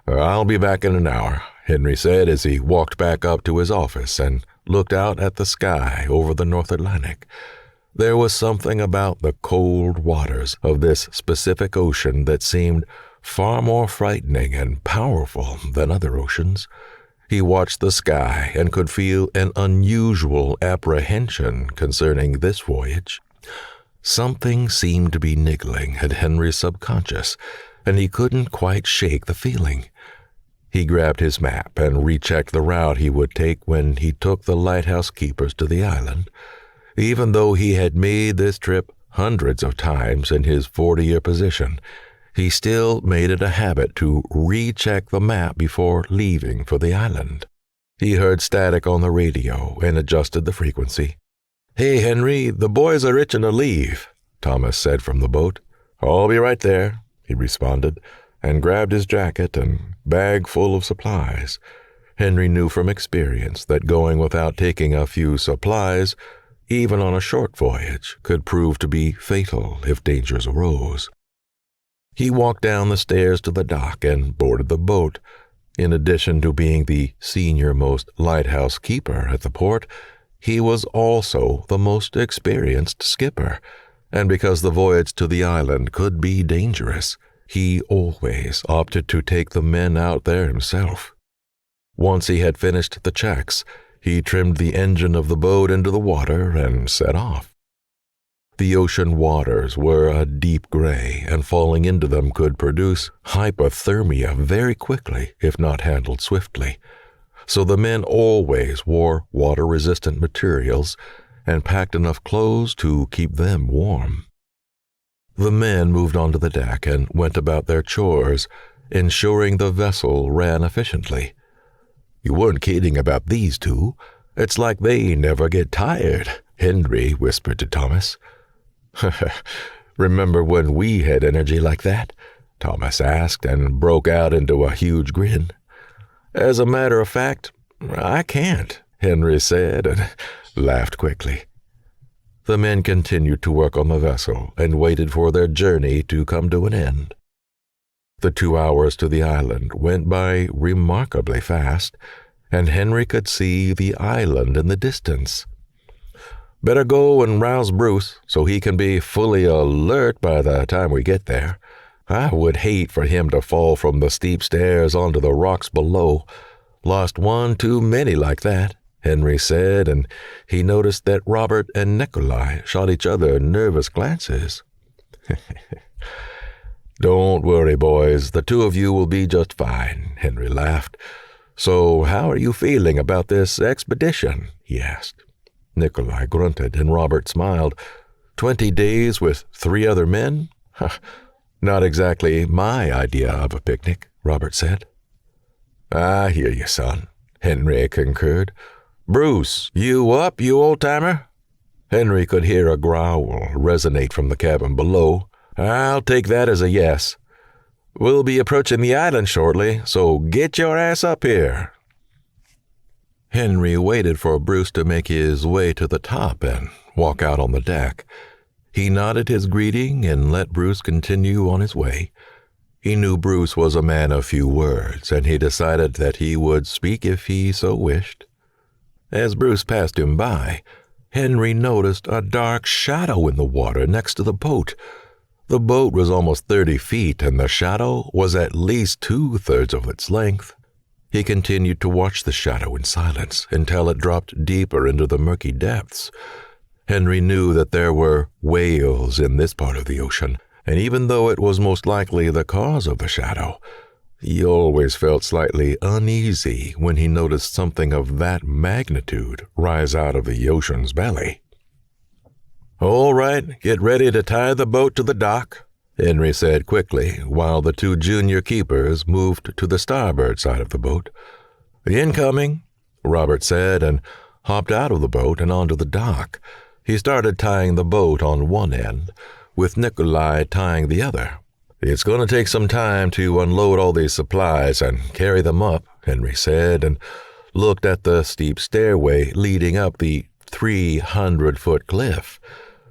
"I'll be back in an hour," Henry said as he walked back up to his office and looked out at the sky over the North Atlantic. There was something about the cold waters of this specific ocean that seemed far more frightening and powerful than other oceans. He watched the sky and could feel an unusual apprehension concerning this voyage. Something seemed to be niggling at Henry's subconscious, and he couldn't quite shake the feeling. He grabbed his map and rechecked the route he would take when he took the lighthouse keepers to the island. Even though he had made this trip hundreds of times in his 40-year position, he still made it a habit to recheck the map before leaving for the island. He heard static on the radio and adjusted the frequency. "Hey, Henry, the boys are itching to leave," Thomas said from the boat. "I'll be right there," he responded, and grabbed his jacket and bag full of supplies. Henry knew from experience that going without taking a few supplies, even on a short voyage, could prove to be fatal if dangers arose. He walked down the stairs to the dock and boarded the boat. In addition to being the senior-most lighthouse keeper at the port, he was also the most experienced skipper, and because the voyage to the island could be dangerous, he always opted to take the men out there himself. Once he had finished the checks, he trimmed the engine of the boat into the water and set off. The ocean waters were a deep gray, and falling into them could produce hypothermia very quickly if not handled swiftly. So the men always wore water-resistant materials and packed enough clothes to keep them warm. The men moved onto the deck and went about their chores, ensuring the vessel ran efficiently. "You weren't kidding about these two. It's like they never get tired," Henry whispered to Thomas. "Remember when we had energy like that?" Thomas asked and broke out into a huge grin. "As a matter of fact, I can't," Henry said and laughed quickly. The men continued to work on the vessel and waited for their journey to come to an end. The 2 hours to the island went by remarkably fast, and Henry could see the island in the distance. "Better go and rouse Bruce so he can be fully alert by the time we get there. I would hate for him to fall from the steep stairs onto the rocks below. Lost one too many like that," Henry said, and he noticed that Robert and Nikolai shot each other nervous glances. "Don't worry, boys. The two of you will be just fine," Henry laughed. "So how are you feeling about this expedition?" he asked. Nikolai grunted, and Robert smiled. 20 days with 3 other men? Not exactly my idea of a picnic, Robert said. "I hear you, son," Henry concurred. "Bruce, you up, you old-timer?" Henry could hear a growl resonate from the cabin below. "I'll take that as a yes. We'll be approaching the island shortly, so get your ass up here." Henry waited for Bruce to make his way to the top and walk out on the deck. He nodded his greeting and let Bruce continue on his way. He knew Bruce was a man of few words, and he decided that he would speak if he so wished. As Bruce passed him by, Henry noticed a dark shadow in the water next to the boat. The boat was almost 30 feet, and the shadow was at least 2/3 of its length. He continued to watch the shadow in silence until it dropped deeper into the murky depths. Henry knew that there were whales in this part of the ocean, and even though it was most likely the cause of the shadow, he always felt slightly uneasy when he noticed something of that magnitude rise out of the ocean's belly. "All right, get ready to tie the boat to the dock," Henry said quickly, while the 2 junior keepers moved to the starboard side of the boat. "Incoming," Robert said, and hopped out of the boat and onto the dock. He started tying the boat on one end, with Nikolai tying the other. "It's going to take some time to unload all these supplies and carry them up," Henry said, and looked at the steep stairway leading up the 300-foot cliff.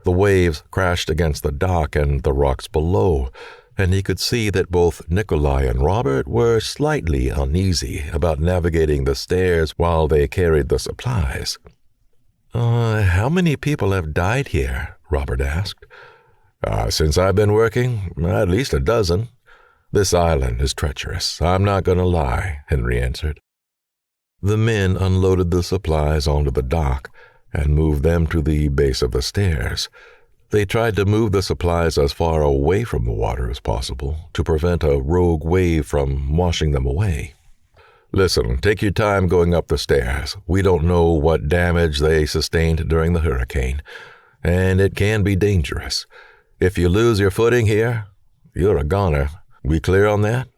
The waves crashed against the dock and the rocks below, and he could see that both Nikolai and Robert were slightly uneasy about navigating the stairs while they carried the supplies. How many people have died here?" Robert asked. "Since I've been working, at least a dozen. "This island is treacherous, I'm not going to lie," Henry answered. The men unloaded the supplies onto the dock and moved them to the base of the stairs. They tried to move the supplies as far away from the water as possible to prevent a rogue wave from washing them away. "Listen, take your time going up the stairs. We don't know what damage they sustained during the hurricane, and it can be dangerous. If you lose your footing here, you're a goner. We clear on that?"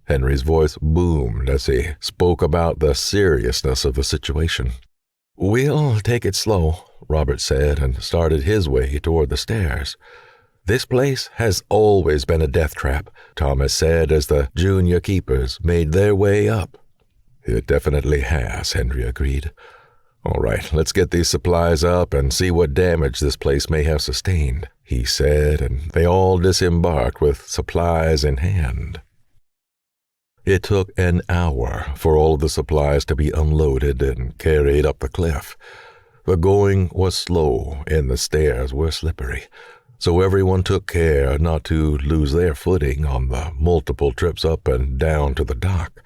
Henry's voice boomed as he spoke about the seriousness of the situation. "We'll take it slow," Robert said, and started his way toward the stairs. "This place has always been a death trap," Thomas said as the junior keepers made their way up. "It definitely has," Henry agreed. "All right, let's get these supplies up and see what damage this place may have sustained," he said, and they all disembarked with supplies in hand. It took an hour for all of the supplies to be unloaded and carried up the cliff. The going was slow and the stairs were slippery, so everyone took care not to lose their footing on the multiple trips up and down to the dock.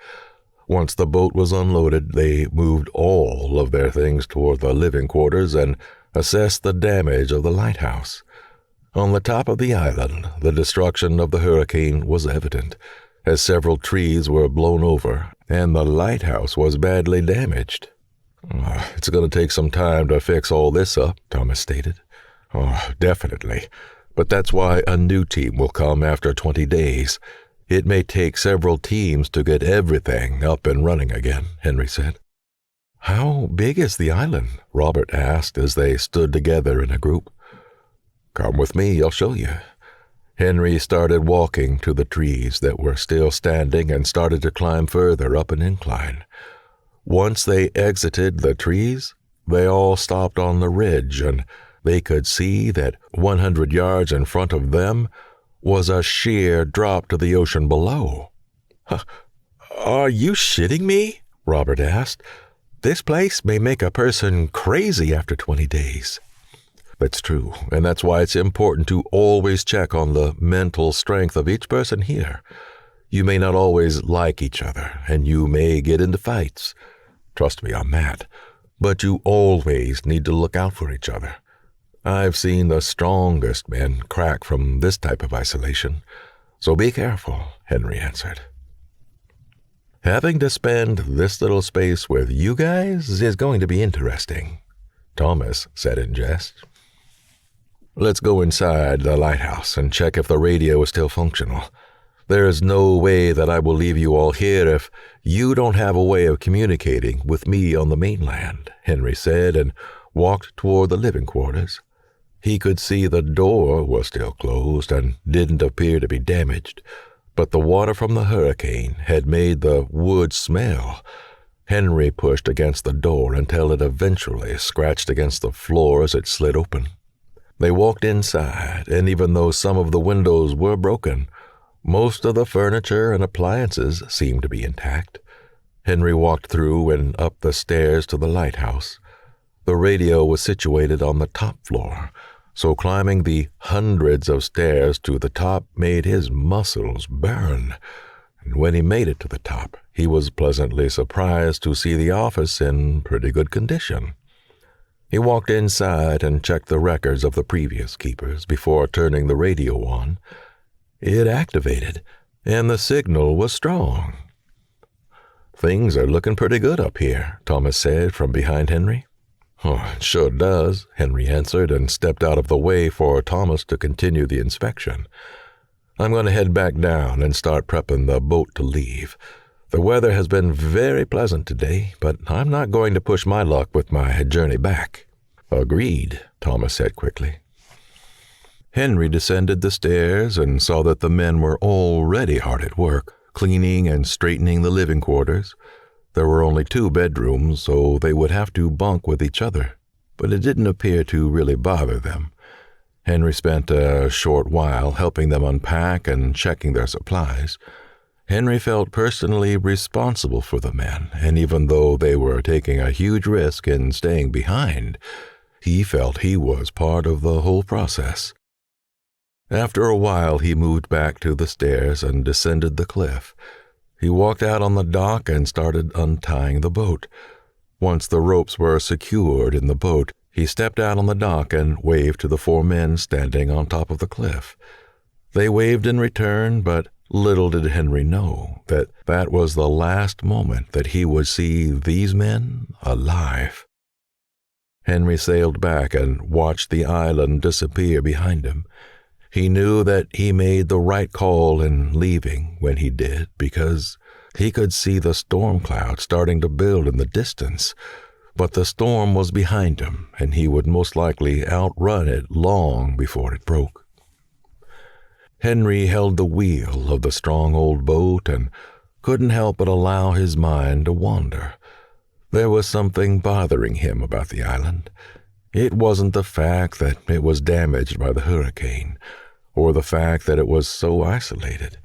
Once the boat was unloaded, they moved all of their things toward the living quarters and assessed the damage of the lighthouse. On the top of the island, the destruction of the hurricane was evident, as several trees were blown over, and the lighthouse was badly damaged. "It's going to take some time to fix all this up," Thomas stated. "Definitely. But that's why a new team will come after 20 days. It may take several teams to get everything up and running again," Henry said. "How big is the island?" Robert asked as they stood together in a group. "Come with me, I'll show you." Henry started walking to the trees that were still standing and started to climb further up an incline. Once they exited the trees, they all stopped on the ridge, and they could see that 100 yards in front of them was a sheer drop to the ocean below. "Are you shitting me?" Robert asked. "This place may make a person crazy after 20 days. "That's true, and that's why it's important to always check on the mental strength of each person here. You may not always like each other, and you may get into fights. Trust me on that. But you always need to look out for each other. I've seen the strongest men crack from this type of isolation, so be careful," Henry answered. "Having to spend this little space with you guys is going to be interesting," Thomas said in jest. "Let's go inside the lighthouse and check if the radio is still functional. There is no way that I will leave you all here if you don't have a way of communicating with me on the mainland," Henry said, and walked toward the living quarters. He could see the door was still closed and didn't appear to be damaged, but the water from the hurricane had made the wood smell. Henry pushed against the door until it eventually scratched against the floor as it slid open. They walked inside, and even though some of the windows were broken, most of the furniture and appliances seemed to be intact. Henry walked through and up the stairs to the lighthouse. The radio was situated on the top floor, so climbing the hundreds of stairs to the top made his muscles burn. And when he made it to the top, he was pleasantly surprised to see the office in pretty good condition. He walked inside and checked the records of the previous keepers before turning the radio on. It activated, and the signal was strong. "Things are looking pretty good up here," Thomas said from behind Henry. "It sure does," Henry answered and stepped out of the way for Thomas to continue the inspection. "I'm going to head back down and start prepping the boat to leave. The weather has been very pleasant today, but I'm not going to push my luck with my journey back." "Agreed," Thomas said quickly. Henry descended the stairs and saw that the men were already hard at work, cleaning and straightening the living quarters. There were only 2 bedrooms, so they would have to bunk with each other, but it didn't appear to really bother them. Henry spent a short while helping them unpack and checking their supplies. Henry felt personally responsible for the men, and even though they were taking a huge risk in staying behind, he felt he was part of the whole process. After a while, he moved back to the stairs and descended the cliff. He walked out on the dock and started untying the boat. Once the ropes were secured in the boat, he stepped out on the dock and waved to the 4 men standing on top of the cliff. They waved in return, but little did Henry know that that was the last moment that he would see these men alive. Henry sailed back and watched the island disappear behind him. He knew that he made the right call in leaving when he did, because he could see the storm cloud starting to build in the distance. But the storm was behind him, and he would most likely outrun it long before it broke. Henry held the wheel of the strong old boat and couldn't help but allow his mind to wander. There was something bothering him about the island. It wasn't the fact that it was damaged by the hurricane, or the fact that it was so isolated.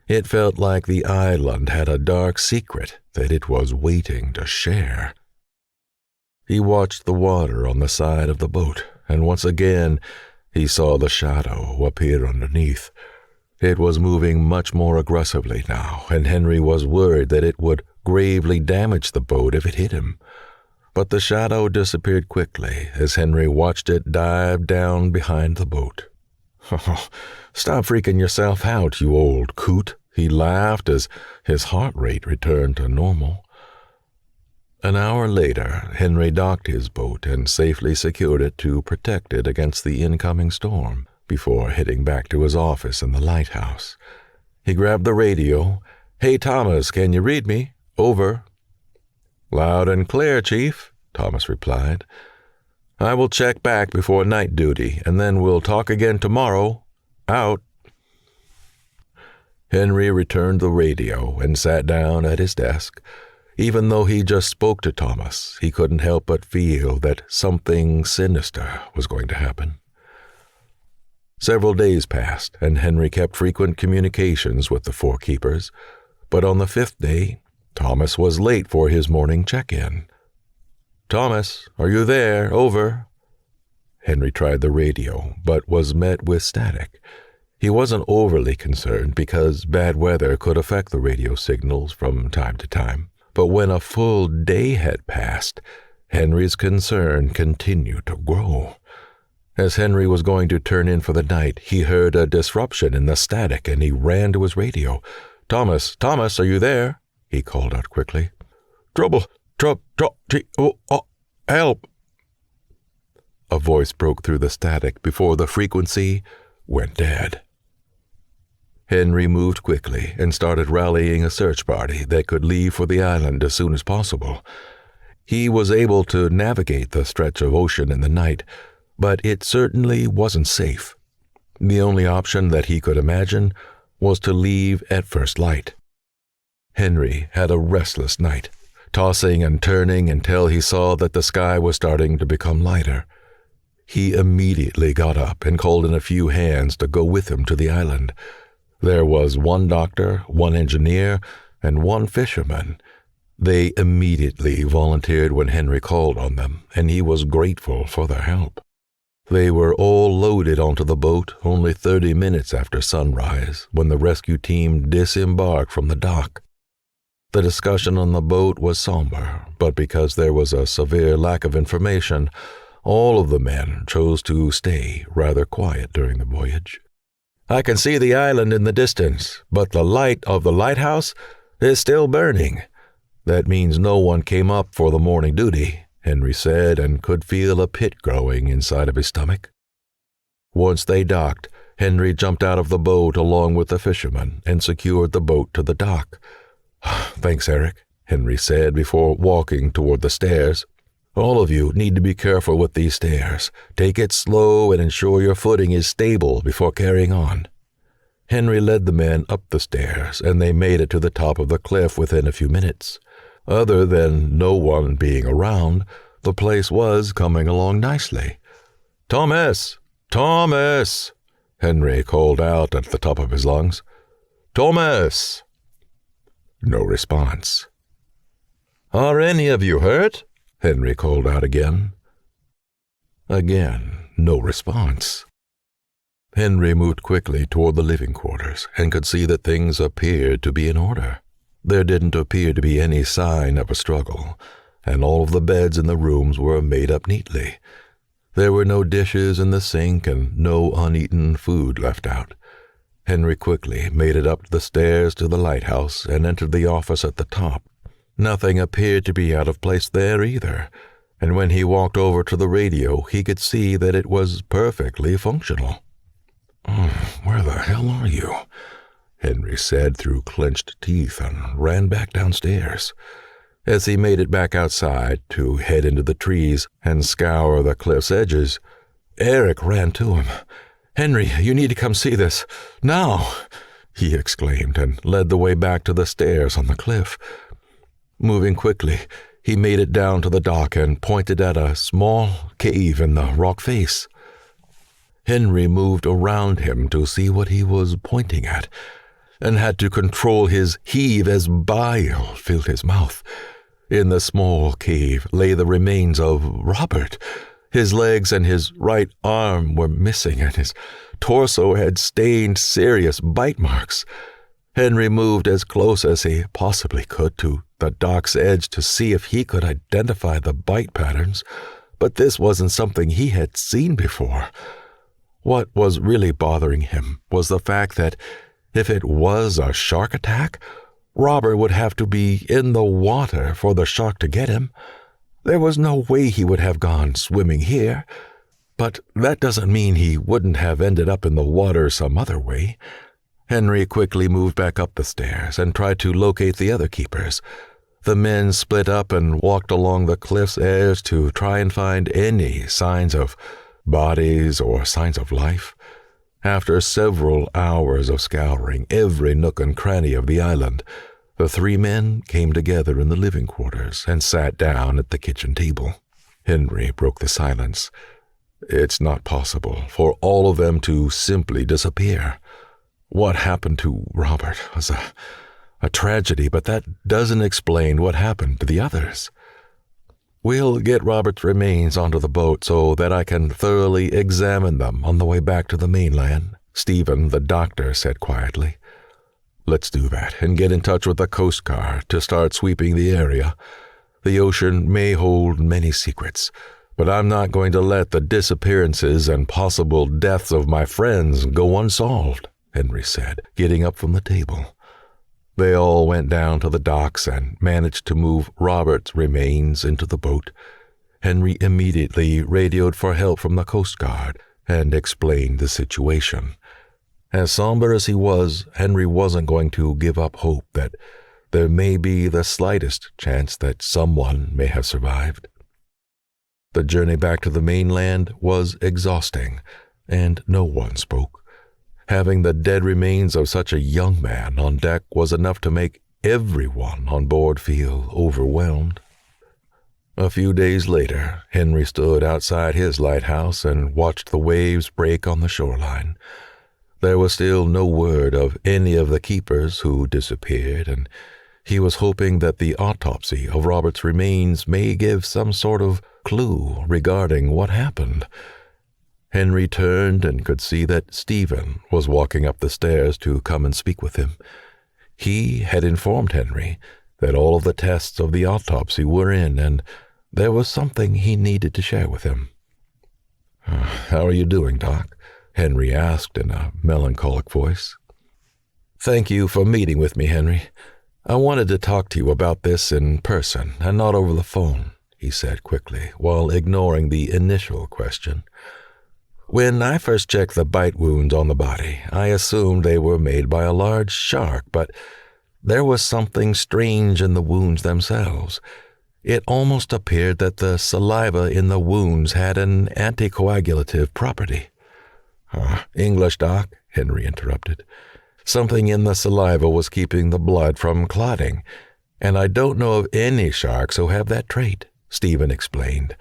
It felt like the island had a dark secret that it was waiting to share. He watched the water on the side of the boat, and once again he saw the shadow appear underneath. It was moving much more aggressively now, and Henry was worried that it would gravely damage the boat if it hit him. But the shadow disappeared quickly as Henry watched it dive down behind the boat. "Stop freaking yourself out, you old coot," he laughed as his heart rate returned to normal. An hour later, Henry docked his boat and safely secured it to protect it against the incoming storm before heading back to his office in the lighthouse. He grabbed the radio. "Hey, Thomas, can you read me? Over." "Loud and clear, Chief," Thomas replied. "I will check back before night duty, and then we'll talk again tomorrow. Out." Henry returned the radio and sat down at his desk. Even though he just spoke to Thomas, he couldn't help but feel that something sinister was going to happen. Several days passed, and Henry kept frequent communications with the 4 keepers, but on the 5th day, Thomas was late for his morning check-in. "Thomas, are you there? Over." Henry tried the radio, but was met with static. He wasn't overly concerned because bad weather could affect the radio signals from time to time. But when a full day had passed, Henry's concern continued to grow. As Henry was going to turn in for the night, he heard a disruption in the static and he ran to his radio. Thomas, are you there?" he called out quickly. Help!" A voice broke through the static before the frequency went dead. Henry moved quickly and started rallying a search party that could leave for the island as soon as possible. He was able to navigate the stretch of ocean in the night, but it certainly wasn't safe. The only option that he could imagine was to leave at first light. Henry had a restless night, tossing and turning until he saw that the sky was starting to become lighter. He immediately got up and called in a few hands to go with him to the island. There was 1 doctor, 1 engineer, and 1 fisherman. They immediately volunteered when Henry called on them, and he was grateful for their help. They were all loaded onto the boat only 30 minutes after sunrise when the rescue team disembarked from the dock. The discussion on the boat was somber, but because there was a severe lack of information, all of the men chose to stay rather quiet during the voyage. "I can see the island in the distance, but the light of the lighthouse is still burning. That means no one came up for the morning duty," Henry said, and could feel a pit growing inside of his stomach. Once they docked, Henry jumped out of the boat along with the fisherman and secured the boat to the dock. "Thanks, Eric," Henry said before walking toward the stairs. "All of you need to be careful with these stairs. Take it slow and ensure your footing is stable before carrying on." Henry led the men up the stairs, and they made it to the top of the cliff within a few minutes. Other than no one being around, the place was coming along nicely. Thomas! Henry called out at the top of his lungs. "Thomas!" No response. "Are any of you hurt?" Henry called out again. Again, no response. Henry moved quickly toward the living quarters and could see that things appeared to be in order. There didn't appear to be any sign of a struggle, and all of the beds in the rooms were made up neatly. There were no dishes in the sink and no uneaten food left out. Henry quickly made it up the stairs to the lighthouse and entered the office at the top. Nothing appeared to be out of place there either, and when he walked over to the radio, he could see that it was perfectly functional. "Where the hell are you?" Henry said through clenched teeth and ran back downstairs. As he made it back outside to head into the trees and scour the cliff's edges, Eric ran to him. "Henry, you need to come see this. Now!" he exclaimed and led the way back to the stairs on the cliff. Moving quickly, he made it down to the dock and pointed at a small cave in the rock face. Henry moved around him to see what he was pointing at, and had to control his heave as bile filled his mouth. In the small cave lay the remains of Robert. His legs and his right arm were missing, and his torso had stained serious bite marks. Henry moved as close as he possibly could to the dock's edge to see if he could identify the bite patterns, but this wasn't something he had seen before. What was really bothering him was the fact that if it was a shark attack, Robert would have to be in the water for the shark to get him. There was no way he would have gone swimming here, but that doesn't mean he wouldn't have ended up in the water some other way. Henry quickly moved back up the stairs and tried to locate the other keepers. The men split up and walked along the cliff's edge to try and find any signs of bodies or signs of life. After several hours of scouring every nook and cranny of the island, the three men came together in the living quarters and sat down at the kitchen table. Henry broke the silence. It's not possible for all of them to simply disappear. What happened to Robert was a tragedy, but that doesn't explain what happened to the others. We'll get Robert's remains onto the boat so that I can thoroughly examine them on the way back to the mainland, Stephen, the doctor, said quietly. Let's do that and get in touch with the Coast Guard to start sweeping the area. The ocean may hold many secrets, but I'm not going to let the disappearances and possible deaths of my friends go unsolved, Henry said, getting up from the table. They all went down to the docks and managed to move Robert's remains into the boat. Henry immediately radioed for help from the Coast Guard and explained the situation. As somber as he was, Henry wasn't going to give up hope that there may be the slightest chance that someone may have survived. The journey back to the mainland was exhausting, and no one spoke. Having the dead remains of such a young man on deck was enough to make everyone on board feel overwhelmed. A few days later, Henry stood outside his lighthouse and watched the waves break on the shoreline. There was still no word of any of the keepers who disappeared, and he was hoping that the autopsy of Robert's remains may give some sort of clue regarding what happened. Henry turned and could see that Stephen was walking up the stairs to come and speak with him. He had informed Henry that all of the tests of the autopsy were in, and there was something he needed to share with him. "How are you doing, Doc?" Henry asked in a melancholic voice. "Thank you for meeting with me, Henry. I wanted to talk to you about this in person and not over the phone," he said quickly, while ignoring the initial question. "When I first checked the bite wounds on the body, I assumed they were made by a large shark, but there was something strange in the wounds themselves. It almost appeared that the saliva in the wounds had an anticoagulative property." "English, Doc," Henry interrupted. "Something in the saliva was keeping the blood from clotting, and I don't know of any sharks who have that trait," Stephen explained.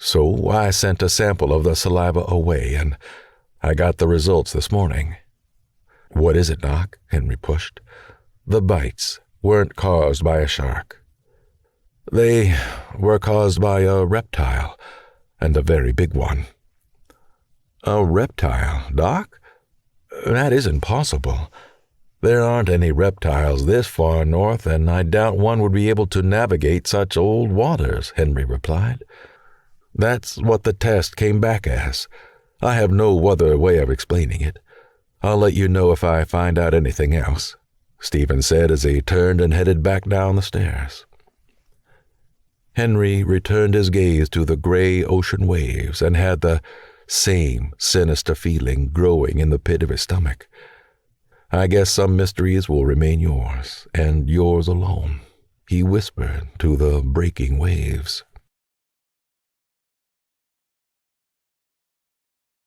"So I sent a sample of the saliva away, and I got the results this morning." "What is it, Doc?" Henry pushed. "The bites weren't caused by a shark. They were caused by a reptile, and a very big one." "A reptile, Doc?" That isn't possible. There aren't any reptiles this far north, and I doubt one would be able to navigate such old waters, Henry replied. That's what the test came back as. I have no other way of explaining it. I'll let you know if I find out anything else, Stephen said as he turned and headed back down the stairs. Henry returned his gaze to the gray ocean waves and had the same sinister feeling growing in the pit of his stomach. I guess some mysteries will remain yours, and yours alone, he whispered to the breaking waves.